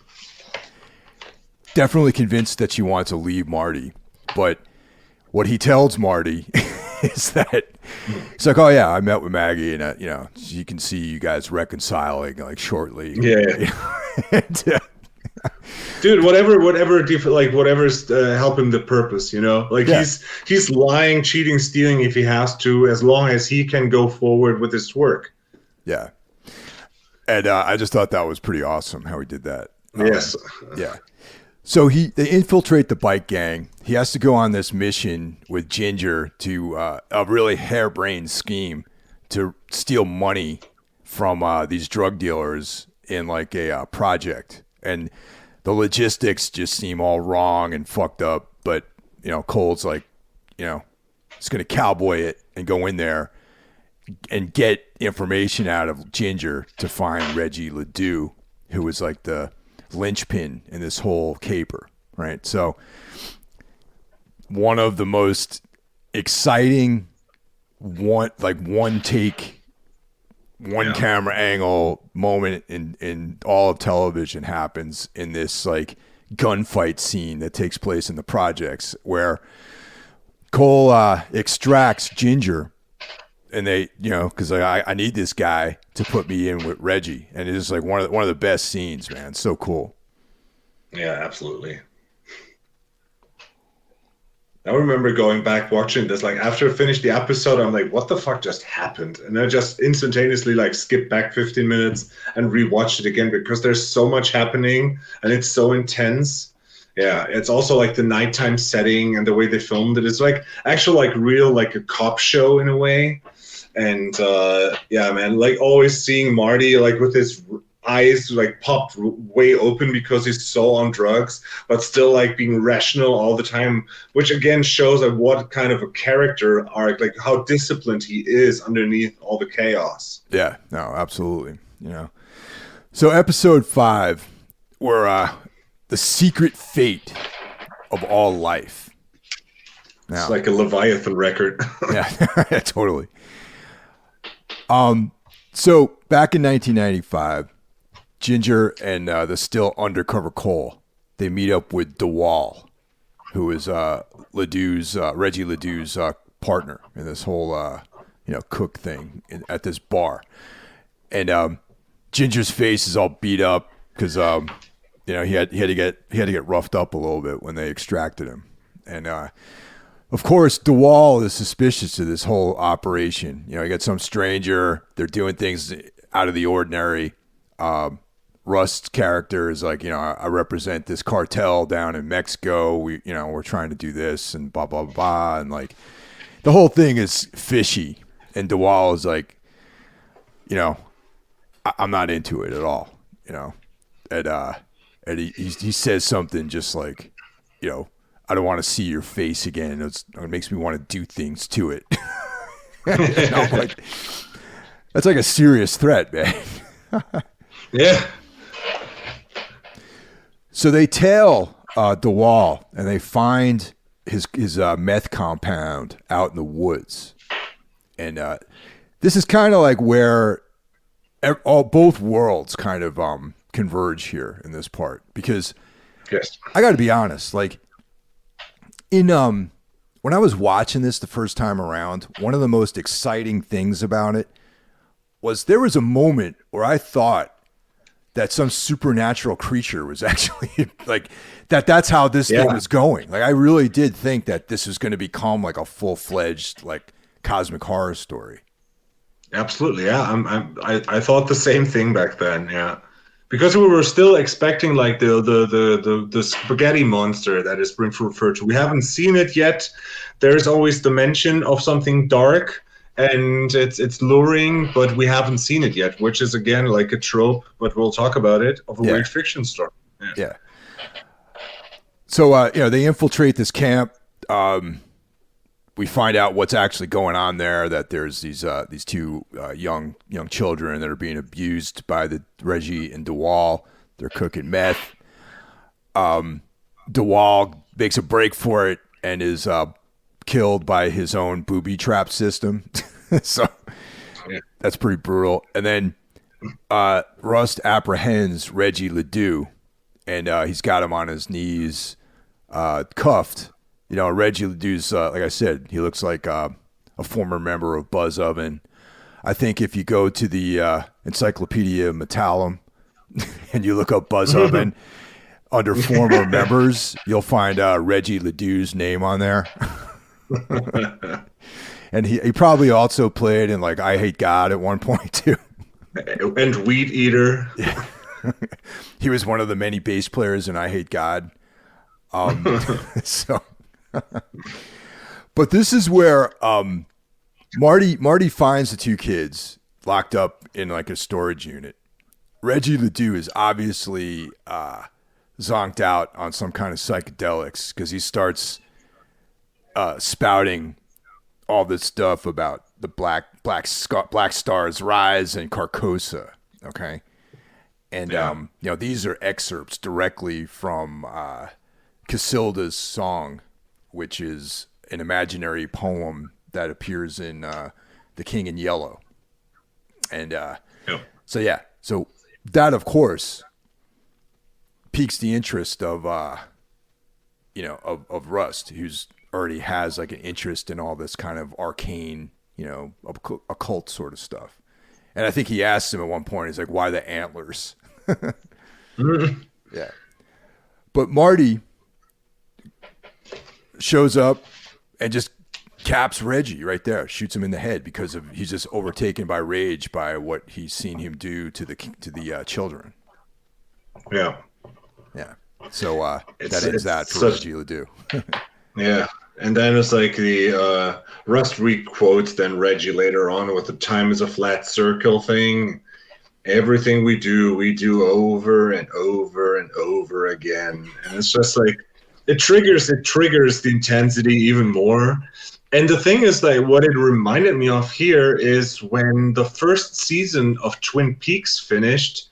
definitely convinced that she wants to leave Marty, but what he tells Marty is that it's like, oh yeah, I met with Maggie and you can see you guys reconciling like shortly. Yeah. And, dude, whatever's helping the purpose, he's lying, cheating, stealing if he has to, as long as he can go forward with his work. Yeah. And I just thought that was pretty awesome how he did that. Yes. Yeah. So they infiltrate the bike gang. He has to go on this mission with Ginger to a really harebrained scheme to steal money from these drug dealers in like a project. And the logistics just seem all wrong and fucked up. But, Cole's like, he's going to cowboy it and go in there and get information out of Ginger to find Reggie Ledoux, who was like the linchpin in this whole caper, right? So one of the most exciting one take, camera angle moment in all of television happens in this like gunfight scene that takes place in the projects where Cole extracts Ginger. And they, because I need this guy to put me in with Reggie, and it's like one of the best scenes, man. So cool. Yeah, absolutely. I remember going back watching this, like after I finished the episode, I'm like, what the fuck just happened? And I just instantaneously like skipped back 15 minutes and rewatched it again because there's so much happening and it's so intense. Yeah, it's also like the nighttime setting and the way they filmed it. It's like actual like real like a cop show in a way. And yeah, man, like always seeing Marty like with his eyes like popped way open because he's so on drugs, but still like being rational all the time, which again shows like what kind of a character arc, like how disciplined he is underneath all the chaos. Yeah, no, absolutely. So episode 5, where the secret fate of all life. Now, it's like a Leviathan record. Yeah, totally. So back in 1995, Ginger and the still undercover Cole, they meet up with DeWall, who is Reggie Ledoux's partner in this whole cook thing at this bar. And Ginger's face is all beat up because he had to get roughed up a little bit when they extracted him. And of course, DeWall is suspicious of this whole operation. You got some stranger. They're doing things out of the ordinary. Rust's character is like, I represent this cartel down in Mexico. We're trying to do this and blah, blah, blah. And like the whole thing is fishy. And DeWall is like, I'm not into it at all, And he says something just like, I don't want to see your face again. It makes me want to do things to it. And I'm like, that's like a serious threat, man. Yeah. So they tail DeWall and they find his meth compound out in the woods. And this is kind of like where both worlds kind of converge here in this part, because yes, I got to be honest, like In when I was watching this the first time around, one of the most exciting things about it was there was a moment where I thought that some supernatural creature was actually like that's how this thing was going. Like I really did think that this was going to become like a full-fledged like cosmic horror story. Absolutely, yeah. I thought the same thing back then, yeah. Because we were still expecting like the spaghetti monster that is referred to. We haven't seen it yet. There's always the mention of something dark, and it's luring, but we haven't seen it yet, which is again like a trope, but we'll talk about it, of a weird fiction story. Yeah. So they infiltrate this camp. We find out what's actually going on there. That there's these two young children that are being abused by the Reggie and DeWall. They're cooking meth. DeWall makes a break for it and is killed by his own booby trap system. So that's pretty brutal. And then Rust apprehends Reggie Ledoux, and he's got him on his knees, cuffed. Reggie Ledoux's, like I said, he looks like a former member of Buzz Oven. I think if you go to the Encyclopedia Metallum and you look up Buzz Oven under former members, you'll find Reggie Ledoux's name on there. And he probably also played in like I Hate God at one point too. And Weed Eater. Yeah. He was one of the many bass players in I Hate God. But this is where Marty finds the two kids locked up in like a storage unit. Reggie Ledoux is obviously zonked out on some kind of psychedelics because he starts spouting all this stuff about the Black Star's rise and Carcosa. Okay, and these are excerpts directly from Casilda's song, which is an imaginary poem that appears in The King in Yellow. And so that, of course, piques the interest of Rust, who's already has like an interest in all this kind of arcane, occult sort of stuff. And I think he asked him at one point, he's like, why the antlers? Yeah. But Marty shows up and just caps Reggie right there, shoots him in the head because he's just overtaken by rage by what he's seen him do to the children. Yeah. Yeah. So that ends that for Reggie Ledoux. Yeah. And then it's like the Rust re-quotes then Reggie later on with the time is a flat circle thing. Everything we do over and over and over again. And it's just like, it triggers the intensity even more. And the thing is, like, what it reminded me of here is when the first season of Twin Peaks finished,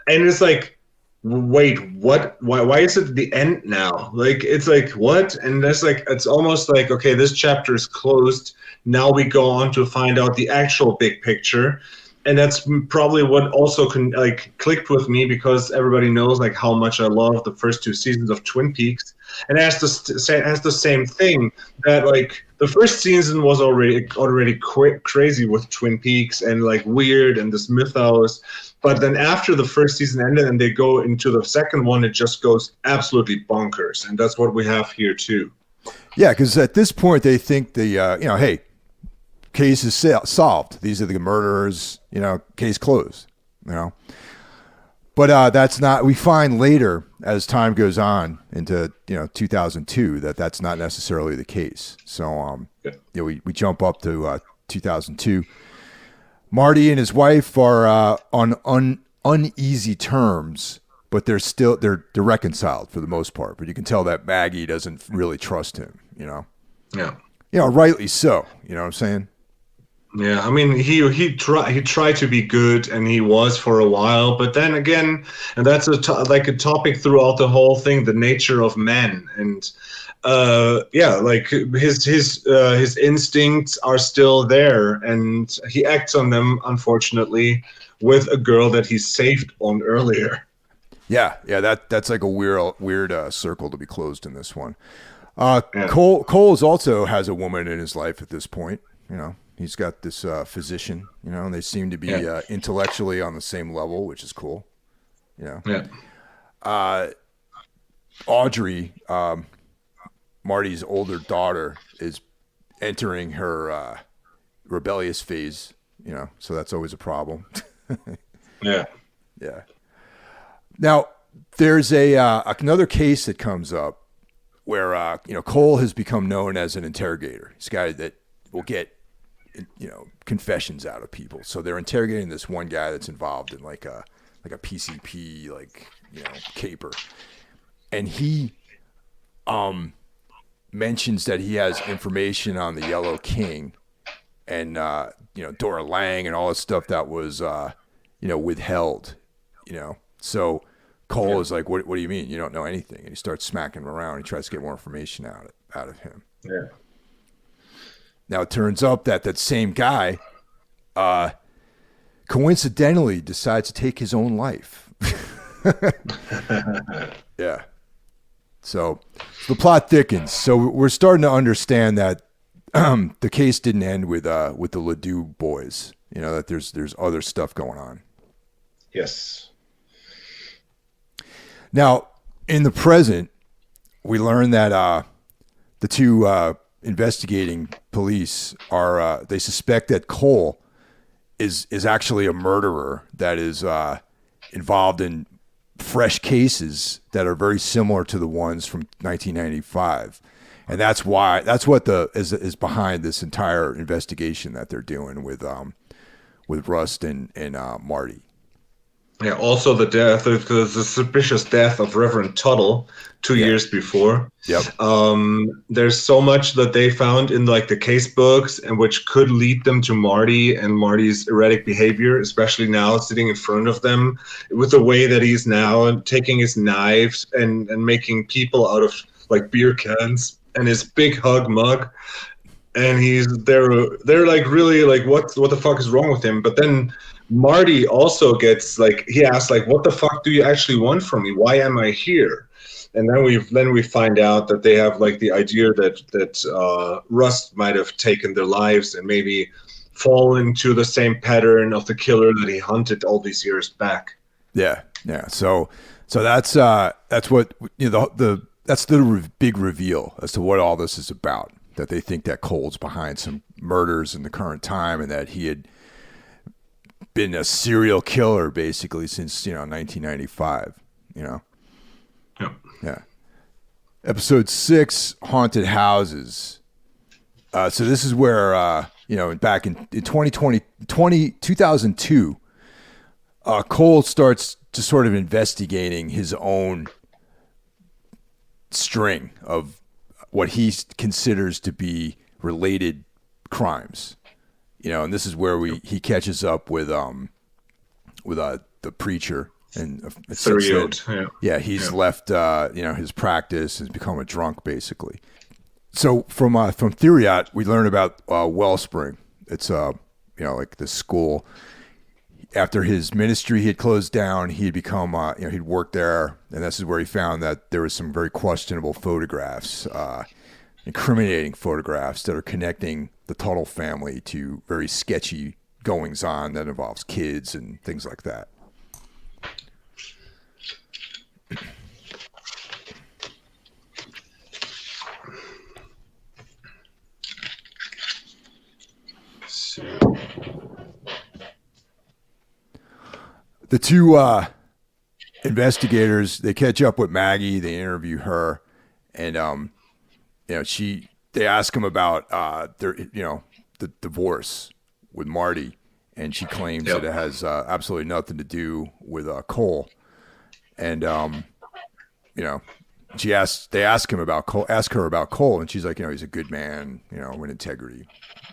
and it's like, wait, what? Why is it the end now? Like, it's like, what? And that's like, it's almost like, okay, this chapter is closed. Now we go on to find out the actual big picture. And that's probably what also clicked with me, because everybody knows like how much I love the first two seasons of Twin Peaks, and it has the same thing that like the first season was already crazy with Twin Peaks and like weird and this mythos, but then after the first season ended and they go into the second one, it just goes absolutely bonkers, and that's what we have here too. Yeah, because at this point they think hey, case is solved. These are the murderers, case closed, But that's not, we find later as time goes on into, 2002 that's not necessarily the case. So, we jump up to 2002. Marty and his wife are on uneasy terms, but they're reconciled for the most part. But you can tell that Maggie doesn't really trust him, Yeah. Rightly so. You know what I'm saying? Yeah, I mean, he tried to be good, and he was for a while, but then again, and that's a topic throughout the whole thing, the nature of men, and like his instincts are still there, and he acts on them, unfortunately, with a girl that he saved on earlier. Yeah, that's like a weird circle to be closed in this one. Yeah. Cole's also has a woman in his life at this point. You know, he's got this physician. You know, and they seem to be intellectually on the same level, which is cool. You know, Audrey, Marty's older daughter, is entering her rebellious phase. You know, so that's always a problem. Yeah. Yeah. Now, there's another case that comes up where Cole has become known as an interrogator. He's a guy that will get confessions out of people. So they're interrogating this one guy that's involved in like a PCP caper, and he mentions that he has information on the Yellow King and Dora Lang and all this stuff that was withheld. So Cole is like, what do you mean? You don't know anything? And he starts smacking him around. He tries to get more information out of him. Yeah. Now it turns up that same guy coincidentally decides to take his own life. Yeah. So the plot thickens. So we're starting to understand that the case didn't end with the Ledoux boys. That there's other stuff going on. Yes. Now, in the present, we learn that the two investigating police they suspect that Cole is actually a murderer that is involved in fresh cases that are very similar to the ones from 1995, and that's what is behind this entire investigation that they're doing with Rust and Marty. Yeah, also the suspicious death of Reverend Tuttle 2 years before. Yep. There's so much that they found in like the case books and which could lead them to Marty and Marty's erratic behavior, especially now sitting in front of them with the way that he's now taking his knives and making people out of like beer cans and his big hug mug. And they're like really like what the fuck is wrong with him? But then Marty also gets like he asks like what the fuck do you actually want from me? Why am I here? And then we find out that they have like the idea that Rust might have taken their lives and maybe fall into the same pattern of the killer that he hunted all these years back. Yeah. So that's what that's the big reveal as to what all this is about. That they think that Cole's behind some murders in the current time, and that he had been a serial killer basically since 1995. Yeah. Episode 6, Haunted Houses. So this is where back in 2002, Cole starts to sort of investigating his own string of what he considers to be related crimes, and this is where he catches up with the preacher, and he's left his practice, has become a drunk basically. So from Theriot, we learn about Wellspring. It's like this school. After his ministry he had closed down, he had become he'd worked there, and this is where he found that there was some very questionable photographs, incriminating photographs that are connecting the Tuttle family to very sketchy goings on that involves kids and things like that. The two investigators, they catch up with Maggie, they interview her, and they ask him about the divorce with Marty, and she claims that it has absolutely nothing to do with Cole. And they ask her about Cole, and she's like, he's a good man, with integrity,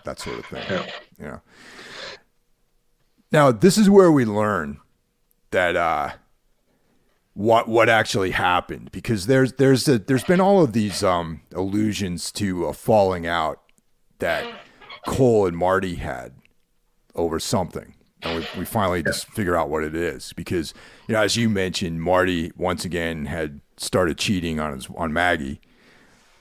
that sort of thing. Now this is where we learn that what actually happened, because there's been all of these allusions to a falling out that Cole and Marty had over something, and we finally just figure out what it is, because as you mentioned, Marty once again had started cheating on Maggie,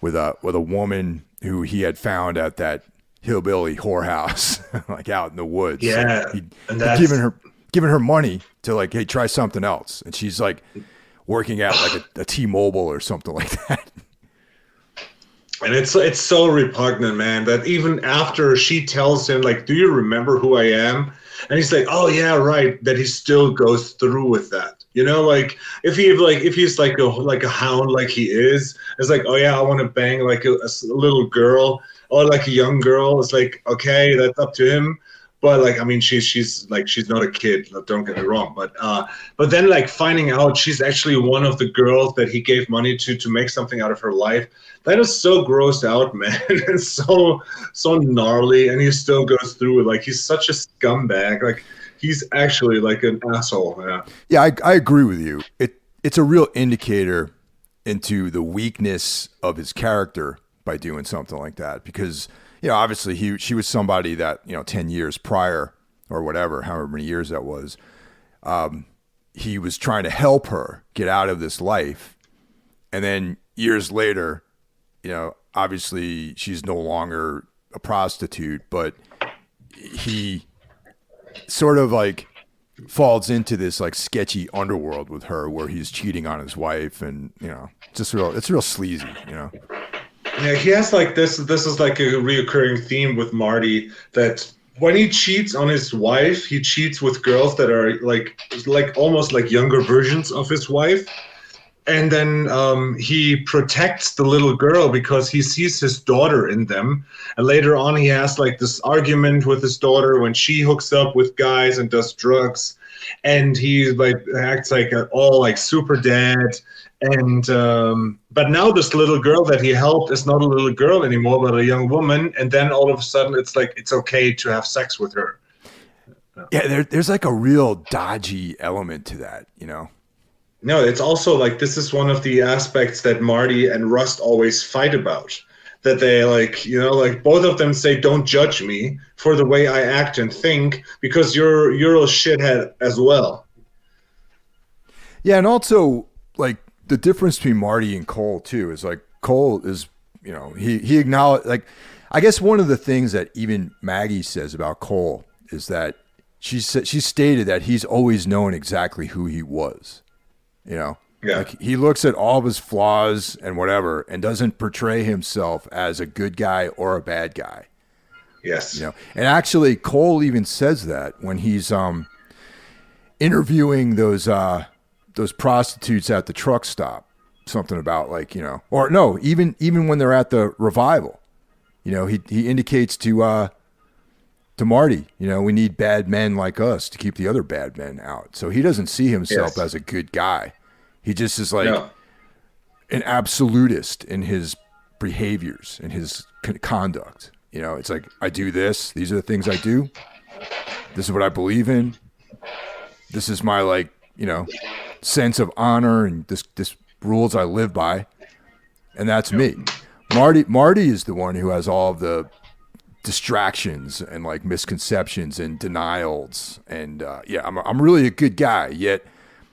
with a woman who he had found at that hillbilly whorehouse, like out in the woods. Yeah, Like he'd and given her money to like, hey, try something else, and she's like working at like a T-Mobile or something like that. And it's so repugnant, man, that even after she tells him, like, do you remember who I am? And he's like, oh yeah, right, that he still goes through with that. You know, like if he's like a hound like he is, it's like, oh yeah, I want to bang like a little girl or like a young girl. It's like, okay, that's up to him. But like, I mean, she's not a kid. Don't get me wrong. But then like finding out she's actually one of the girls that he gave money to make something out of her life. That is so grossed out, man. It's so gnarly, and he still goes through it. Like he's such a scumbag. Like he's actually like an asshole. Yeah. Yeah, I agree with you. It's a real indicator into the weakness of his character by doing something like that, because obviously she was somebody that 10 years prior or whatever, however many years that was, he was trying to help her get out of this life, and then years later, obviously she's no longer a prostitute, but he sort of like falls into this like sketchy underworld with her where he's cheating on his wife, and it's real sleazy. Yeah, he has like this is like a reoccurring theme with Marty, that when he cheats on his wife, he cheats with girls that are like almost like younger versions of his wife. And then he protects the little girl because he sees his daughter in them. And later on, he has like this argument with his daughter when she hooks up with guys and does drugs. And he like acts like all like super dad. And but now this little girl that he helped is not a little girl anymore, but a young woman. And then all of a sudden, it's like it's okay to have sex with her. Yeah, there's like a real dodgy element to that, No, it's also like this is one of the aspects that Marty and Rust always fight about. That they like, like both of them say, don't judge me for the way I act and think, because you're a shithead as well. Yeah, and also like the difference between Marty and Cole too is like Cole is, he acknowledged, like, I guess one of the things that even Maggie says about Cole is that she stated that he's always known exactly who he was. Yeah. Like he looks at all of his flaws and whatever and doesn't portray himself as a good guy or a bad guy. Yes. And actually Cole even says that when he's interviewing those prostitutes at the truck stop, something about like, or no, even when they're at the revival, he indicates to Marty, we need bad men like us to keep the other bad men out. So he doesn't see himself as a good guy. He just is like an absolutist in his behaviors and his conduct. It's like, I do this. These are the things I do. This is what I believe in. This is my like, sense of honor, and this rules I live by. And that's me. Marty is the one who has all of the distractions and like misconceptions and denials. And I'm really a good guy, yet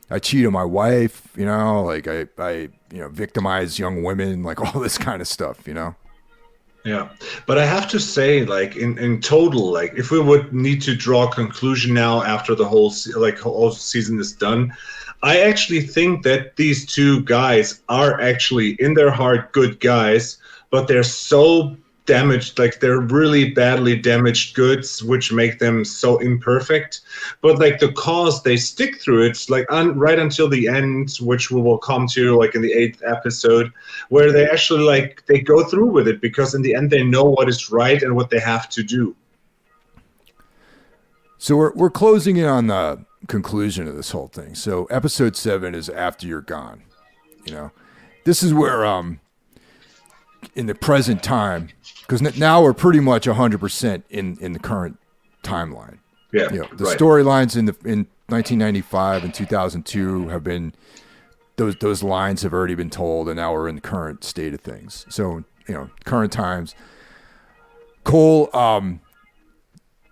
I cheat on my wife, like I victimize young women, like all this kind of stuff, Yeah, but I have to say, like in total, like if we would need to draw a conclusion now after the whole season is done, I actually think that these two guys are actually in their heart good guys, but they're so damaged, like they're really badly damaged goods, which make them so imperfect. But like the cause, they stick through it, like right until the end, which we will come to like in the 8th episode, where they actually like they go through with it because in the end they know what is right and what they have to do. So we're closing in on the conclusion of this whole thing. So episode 7 is After You're Gone. This is where in the present time, because now we're pretty much 100% in the current timeline. Yeah, the storylines in 1995 and 2002 have been those lines have already been told, and now we're in the current state of things. So current times. Cole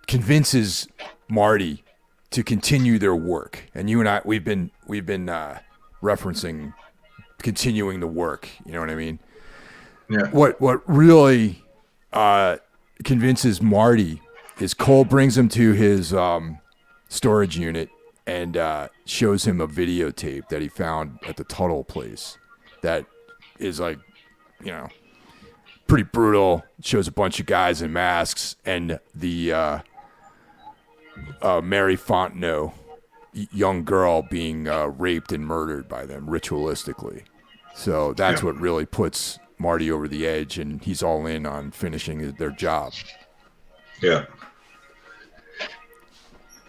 convinces Marty to continue their work, and you and I we've been referencing continuing the work. You know what I mean? Yeah. what really convinces Marty is Cole brings him to his storage unit and shows him a videotape that he found at the Tuttle place that is like, you know, pretty brutal. It shows a bunch of guys in masks and the Mary Fontenot young girl being raped and murdered by them ritualistically. So that's what really puts Marty over the edge, and he's all in on finishing their job. Yeah.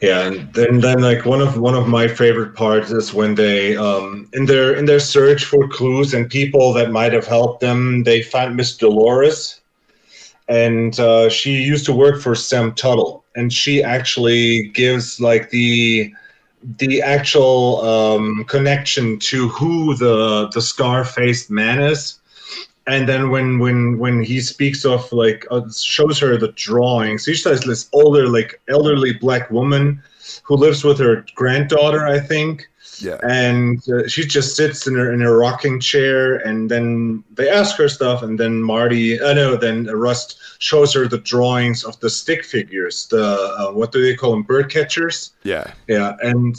Yeah, and then like one of my favorite parts is when they in their search for clues and people that might have helped them, they find Miss Dolores, and she used to work for Sam Tuttle, and she actually gives like the actual connection to who the scar-faced man is. And then when he speaks of like shows her the drawings, he says this elderly black woman who lives with her granddaughter, I think. Yeah. And she just sits in her rocking chair, and then they ask her stuff, and then then Rust shows her the drawings of the stick figures, the what do they call them, bird catchers? Yeah. Yeah, and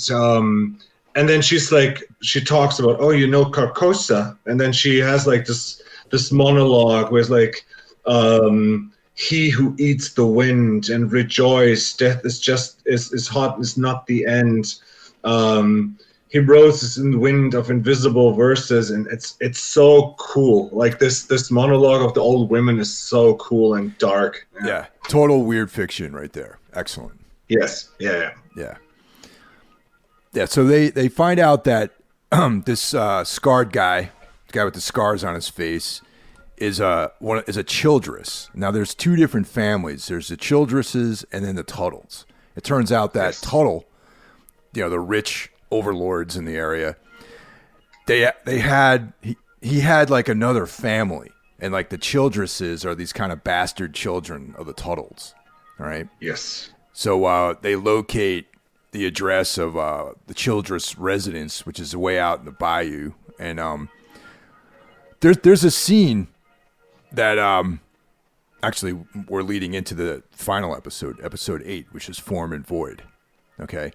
then she talks about, oh, you know Carcosa, and then she has like this monologue where it's like, he who eats the wind and rejoice, death is hot, is not the end. He roses in the wind of invisible verses, and it's so cool. Like this monologue of the old women is so cool and dark. Yeah. Total weird fiction right there. Excellent. Yes. Yeah. Yeah. Yeah. So they find out that this scarred guy, the guy with the scars on his face, is a Childress. Now there's two different families. There's the Childresses and then the Tuttles. It turns out that Tuttle, you know, the rich overlords in the area, he had like another family, and like the Childresses are these kind of bastard children of the Tuttles. All right. Yes. So they locate the address of the Childress residence, which is way out in the bayou, and there's a scene that actually we're leading into the final episode 8, which is Form and Void. Okay.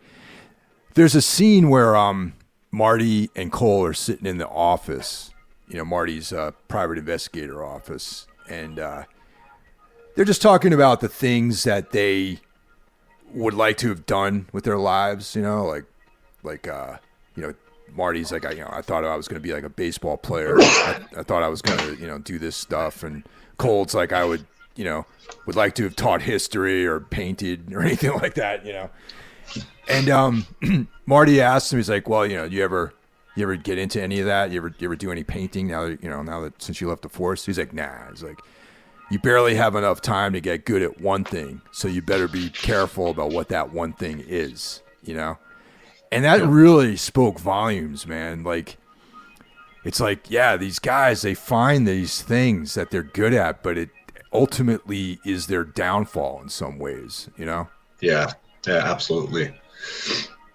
There's a scene where Marty and Cole are sitting in the office, you know, Marty's private investigator office, and they're just talking about the things that they would like to have done with their lives, you know, like you know, Marty's like, I thought I was going to be like a baseball player. I thought I was going to, you know, do this stuff. And Cole's like, I would like to have taught history or painted or anything like that, you know. And Marty asked him, he's like, well, you know, you ever get into any of that? You ever do any painting now that since you left the force? He's like, nah. He's like, you barely have enough time to get good at one thing, so you better be careful about what that one thing is, you know. And that really spoke volumes, man. Like, it's like, yeah, these guys, they find these things that they're good at, but it ultimately is their downfall in some ways, you know? Yeah, absolutely.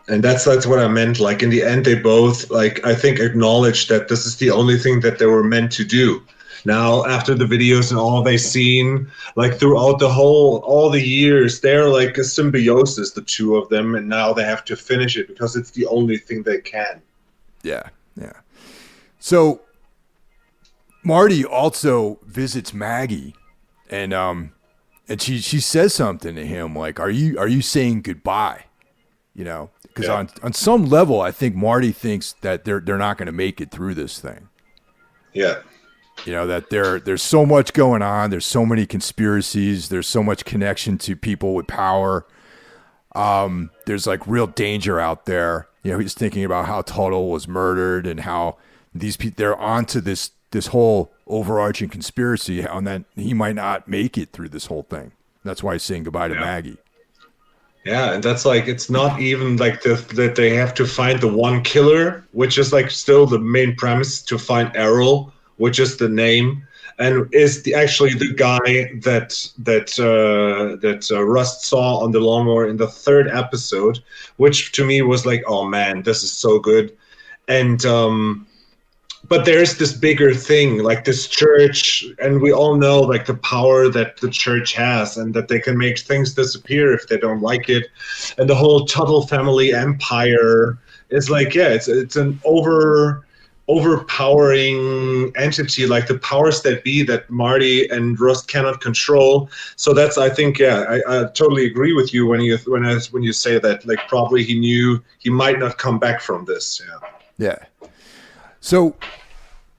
And that's what I meant. Like, in the end, they both, like, I think, acknowledged that this is the only thing that they were meant to do. Now, after the videos and all they've seen, like throughout all the years, they're like a symbiosis, the two of them, and now they have to finish it because it's the only thing they can. Yeah. So Marty also visits Maggie, and she says something to him like, "Are you saying goodbye?" You know, because on some level, I think Marty thinks that they're not going to make it through this thing. Yeah. You know, that there's so much going on. There's so many conspiracies. There's so much connection to people with power. There's like real danger out there. You know, he's thinking about how Tuttle was murdered and how these people, they're onto this whole overarching conspiracy, and that he might not make it through this whole thing. That's why he's saying goodbye to Maggie. Yeah, and that's like, it's not even like that they have to find the one killer, which is like still the main premise, to find Errol, which is the name, and is actually the guy that Rust saw on the lawnmower in the 3rd episode, which to me was like, oh man, this is so good. And but there's this bigger thing, like this church, and we all know like the power that the church has, and that they can make things disappear if they don't like it. And the whole Tuttle family empire is like, yeah, it's an overpowering entity, like the powers that be that Marty and Rust cannot control. So that's, I think, yeah, I totally agree with you when you say that, like, probably he knew he might not come back from this. Yeah. So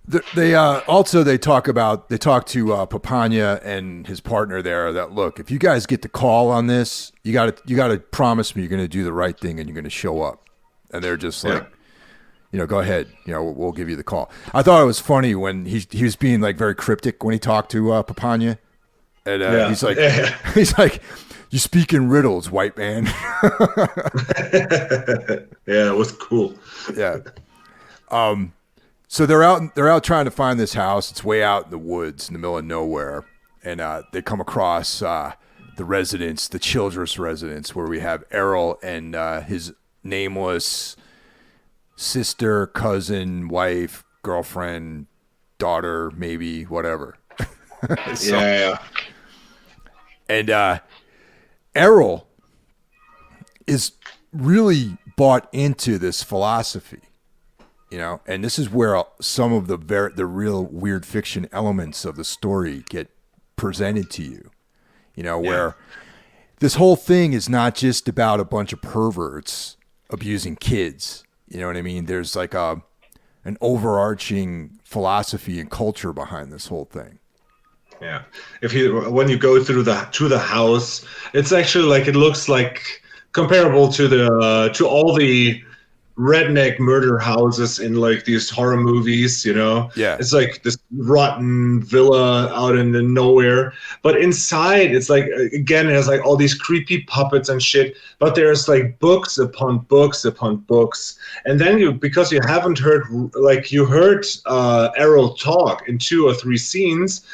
they talk to Papania and his partner there that, look, if you guys get the call on this, you got to promise me you're going to do the right thing and you're going to show up. And they're just like, go ahead, we'll give you the call. I thought it was funny when he was being like very cryptic when he talked to Papania, and he's like, you speak in riddles, white man. Yeah, it was cool. Yeah. So they're out trying to find this house. It's way out in the woods in the middle of nowhere. And they come across the residence, the Childress residence, where we have Errol and his nameless sister, cousin, wife, girlfriend, daughter, maybe, whatever. Yeah. And Errol is really bought into this philosophy. And this is where some of the real weird fiction elements of the story get presented to you, where this whole thing is not just about a bunch of perverts abusing kids. You know what I mean? There's like an overarching philosophy and culture behind this whole thing. Yeah. When you go through the house, it's actually like, it looks like comparable to all the redneck murder houses in like these horror movies, Yeah. It's like this rotten villa out in the nowhere, but inside it's like, again, it has like all these creepy puppets and shit, but there's like books upon books upon books. And then because you haven't heard, like, you heard Errol talk in 2 or 3 scenes,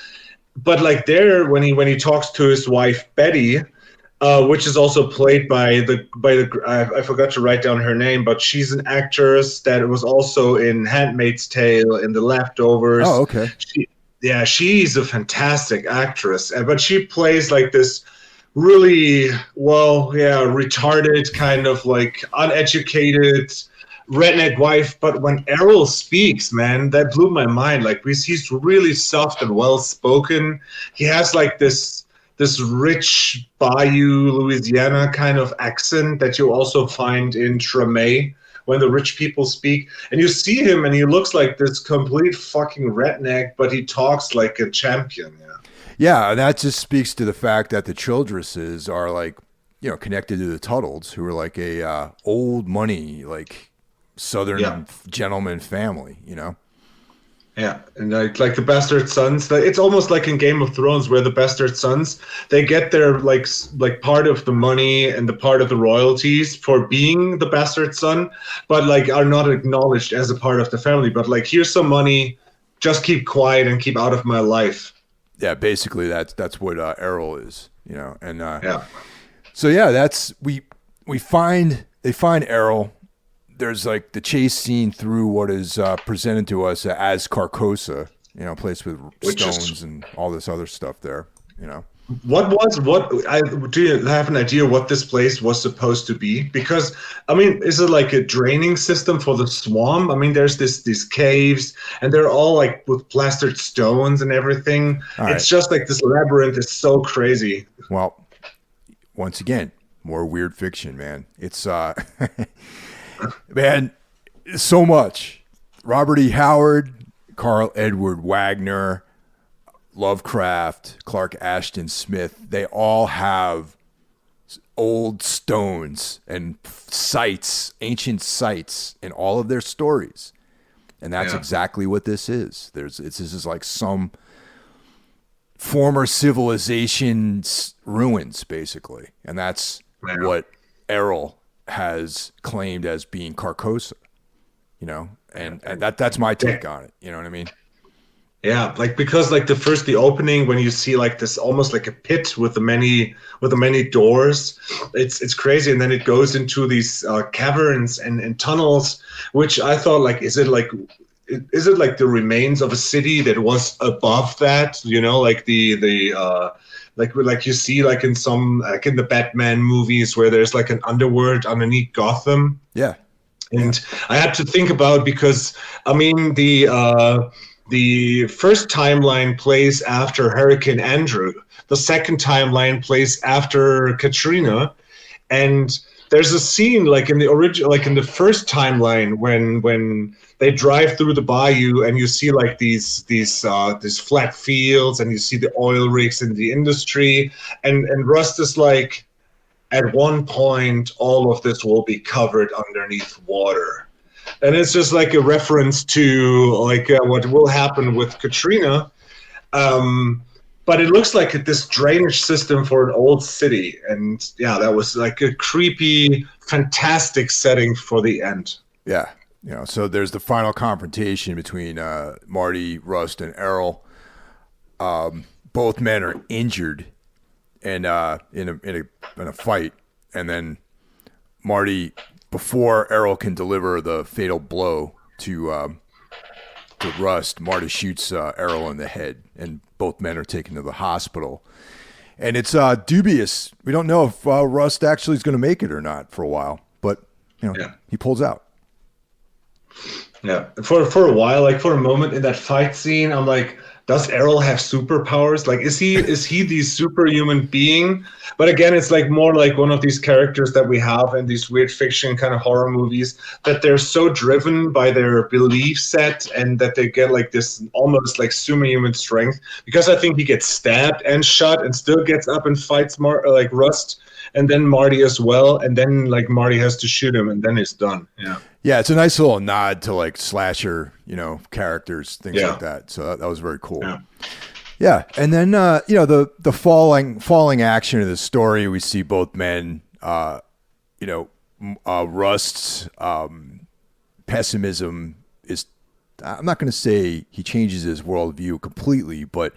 but like there, when he talks to his wife Betty, which is also played by the I forgot to write down her name, but she's an actress that was also in Handmaid's Tale, in The Leftovers. Oh, okay. She's a fantastic actress, but she plays like this really retarded, kind of like uneducated redneck wife. But when Errol speaks, man, that blew my mind. Like, he's really soft and well spoken. He has like this rich Bayou, Louisiana kind of accent that you also find in Treme when the rich people speak. And you see him and he looks like this complete fucking redneck, but he talks like a champion. Yeah, and that just speaks to the fact that the Childresses are like, connected to the Tuttles, who are like a old money, like Southern gentleman family, Yeah, and like the bastard sons, it's almost like in Game of Thrones, where the bastard sons, they get their like part of the money and the part of the royalties for being the bastard son, but like are not acknowledged as a part of the family. But like, here's some money, just keep quiet and keep out of my life. Yeah, basically that's what Errol is, and So that's they find Errol. There's like the chase scene through what is presented to us as Carcosa, place with stones and all this other stuff there, Do you have an idea what this place was supposed to be? Because, I mean, is it like a draining system for the swamp? I mean, there's these caves, and they're all like with plastered stones and everything. It's just like this labyrinth is so crazy. Well, once again, more weird fiction, man. It's man, so much. Robert E. Howard, Carl Edward Wagner, Lovecraft, Clark Ashton Smith, they all have old stones and sites, ancient sites in all of their stories. And that's exactly what this is. This is like some former civilization's ruins, basically. And that's what Errol has claimed as being Carcosa, and that's my take on it. You know what I mean? Yeah, like, because like the opening, when you see like this almost like a pit with the many doors, it's crazy, and then it goes into these caverns and tunnels, which I thought, like, is it like is it like the remains of a city that was above that? You know, like like you see like in some like in the Batman movies where there's like an underworld underneath Gotham. Yeah. And I had to think about, because I mean the first timeline plays after Hurricane Andrew. The second timeline plays after Katrina, and there's a scene like in the original, like in the first timeline when they drive through the bayou and you see like these flat fields and you see the oil rigs in the industry, and Rust is like, at one point all of this will be covered underneath water. And it's just like a reference to like what will happen with Katrina. But it looks like this drainage system for an old city. And yeah, that was like a creepy, fantastic setting for the end. Yeah. So there's the final confrontation between Marty, Rust, and Errol. Both men are injured and in a fight. And then Marty, before Errol can deliver the fatal blow to Rust, Marty shoots Errol in the head, and both men are taken to the hospital. And it's dubious. We don't know if Rust actually is going to make it or not for a while, but he pulls out. Yeah, for a while, like for a moment in that fight scene, I'm like, does Errol have superpowers? Like, is he the superhuman being? But again, it's like more like one of these characters that we have in these weird fiction kind of horror movies, that they're so driven by their belief set and that they get like this almost like superhuman strength. Because I think he gets stabbed and shot and still gets up and fights more like Rust, and then Marty as well, and then like Marty has to shoot him, and then it's done. Yeah, it's a nice little nod to like slasher, characters, things like that. So that was very cool. Yeah, and then the falling action of the story, we see both men. Rust's pessimism is. I'm not going to say he changes his worldview completely, but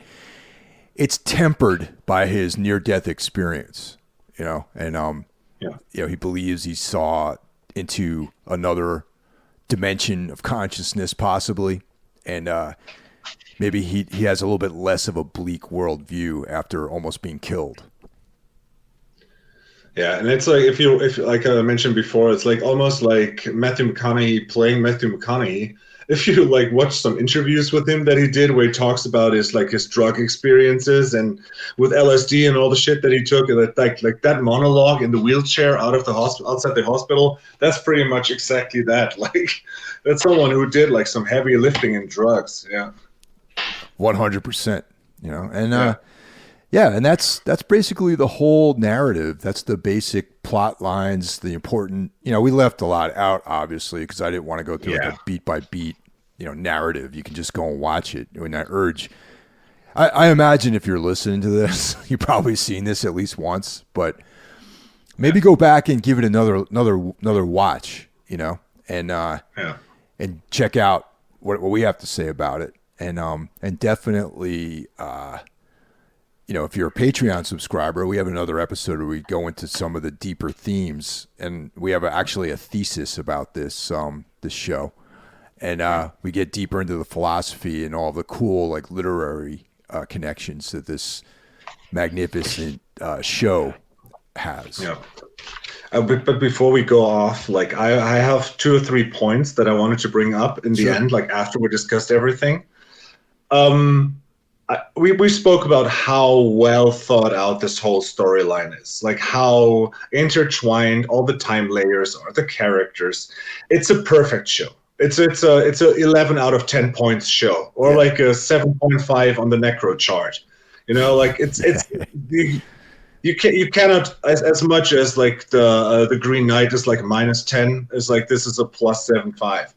it's tempered by his near-death experience. And he believes he saw into another dimension of consciousness, possibly, and maybe he has a little bit less of a bleak worldview after almost being killed. Yeah, and it's like if like I mentioned before, it's like almost like Matthew McConaughey playing Matthew McConaughey. If you like watch some interviews with him that he did, where he talks about his drug experiences and with LSD and all the shit that he took, and like that monologue in the wheelchair out of the hospital, outside the hospital, that's pretty much exactly that. Like, that's someone who did like some heavy lifting and drugs. Yeah, 100%. And that's basically the whole narrative. That's the basic plot lines, the important, we left a lot out, obviously, because I didn't want to go through like a beat by beat, narrative. You can just go and watch it. I imagine if you're listening to this, you've probably seen this at least once, but maybe go back and give it another watch, and check out what we have to say about it. And definitely, if you're a Patreon subscriber, we have another episode where we go into some of the deeper themes, and we have actually a thesis about this show, and we get deeper into the philosophy and all the cool like literary connections that this magnificent show has. Yeah. But before we go off, like I have 2 or 3 points that I wanted to bring up in the end, like after we discussed everything. We spoke about how well thought out this whole storyline is, like how intertwined all the time layers are, the characters. It's a perfect show. It's a 11 out of 10 points show, or like a 7.5 on the Necro chart. Like it's you cannot as much as like the Green Knight is like -10 is like this is a +7.5.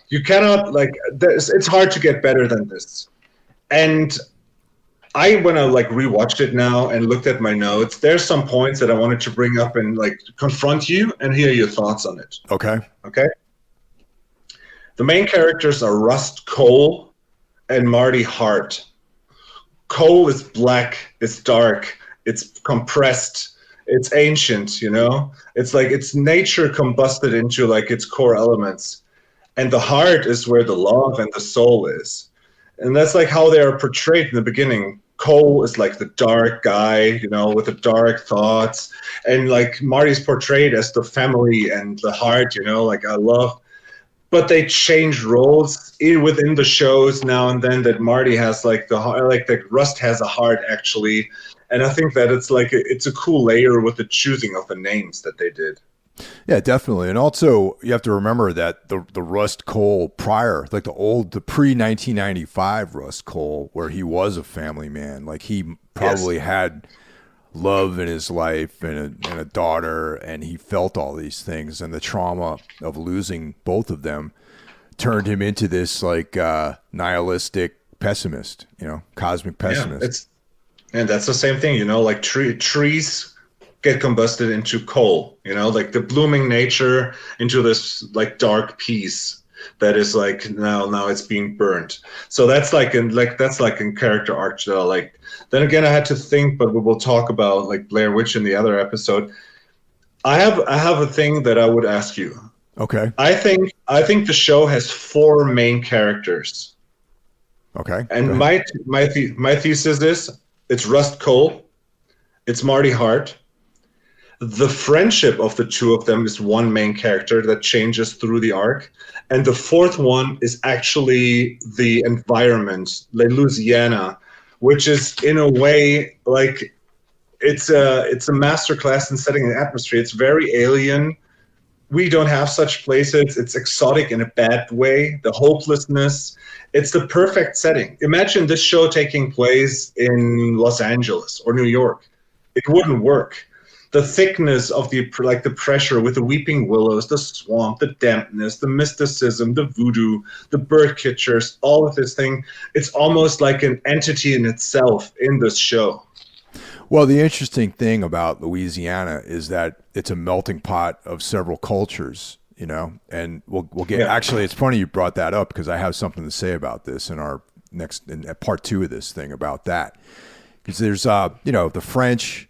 You cannot like it's hard to get better than this. And when I like rewatched it now and looked at my notes, there's some points that I wanted to bring up and like confront you and hear your thoughts on it. Okay. The main characters are Rust Cole and Marty Hart. Cole is black, it's dark, it's compressed, it's ancient, It's like it's nature combusted into like its core elements. and the heart is where the love and the soul is. And that's like how they are portrayed in the beginning. Cole is like the dark guy, you know, with the dark thoughts, and like Marty's portrayed as the family and the heart, you know, like I love. But they change roles within the shows now and then. That Marty has like the heart, like that Rust has a heart actually, and I think that it's like it's a cool layer with the choosing of the names that they did. Yeah, definitely. And also you have to remember that the Rust Cole prior, like the pre-1995 Rust Cole, where he was a family man, like he probably had love in his life and a daughter, and he felt all these things, and the trauma of losing both of them turned him into this like nihilistic pessimist, you know, cosmic pessimist. And that's the same thing, you know, like trees get combusted into coal, you know, like the blooming nature into this like dark peace that is like now it's being burnt. So that's like in character arc that I like. Then again, I had to think, but we will talk about like Blair Witch in the other episode. I have a thing that I would ask you. Okay. I think the show has 4 main characters. Okay. And my thesis is it's Rust Cole, it's Marty Hart. The friendship of the two of them is one main character that changes through the arc. And the fourth one is actually the environment, Louisiana, which is in a way like it's a masterclass in setting an atmosphere. It's very alien. We don't have such places. It's exotic in a bad way. The hopelessness. It's the perfect setting. Imagine this show taking place in Los Angeles or New York. It wouldn't work. The thickness of the pressure with the weeping willows, the swamp, the dampness, the mysticism, the voodoo, the bird catchers, all of this thing. It's almost like an entity in itself in this show. Well, the interesting thing about Louisiana is that it's a melting pot of several cultures, you know, and we'll get, actually, it's funny you brought that up because I have something to say about this in our in part 2 of this thing about that. Because there's, you know, the French,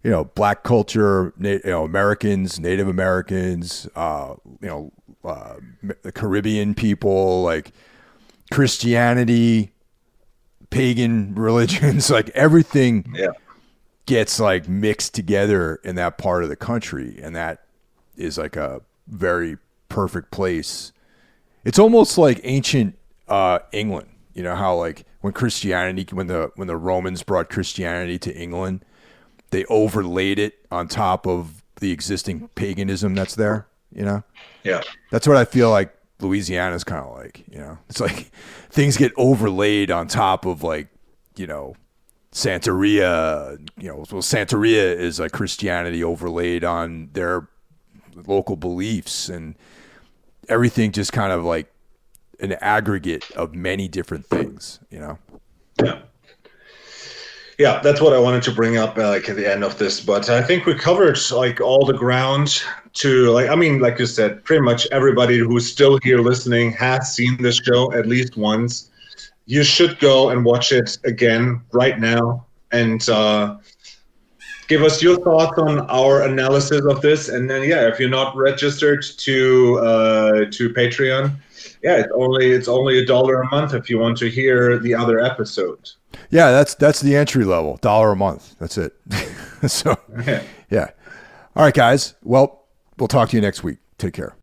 you know, black culture, you know, Americans, Native Americans, you know, the Caribbean people, like Christianity, pagan religions, like everything gets like mixed together in that part of the country. And that is like a very perfect place. It's almost like ancient England, you know, how like when the Romans brought Christianity to England, they overlaid it on top of the existing paganism that's there, you know? Yeah. That's what I feel like Louisiana's kind of like, you know? It's like things get overlaid on top of like, you know, Santeria, you know, well, Santeria is like Christianity overlaid on their local beliefs, and everything just kind of like an aggregate of many different things, you know? Yeah. Yeah, that's what I wanted to bring up like at the end of this, but I think we covered like all the ground to like, I mean, like you said, pretty much everybody who's still here listening has seen this show at least once. You should go and watch it again right now and give us your thoughts on our analysis of this. And then, yeah, if you're not registered to Patreon, yeah, it's only $1 a month if you want to hear the other episode. Yeah, that's the entry level, $1 a month. That's it. So, yeah. All right, guys. Well, we'll talk to you next week. Take care.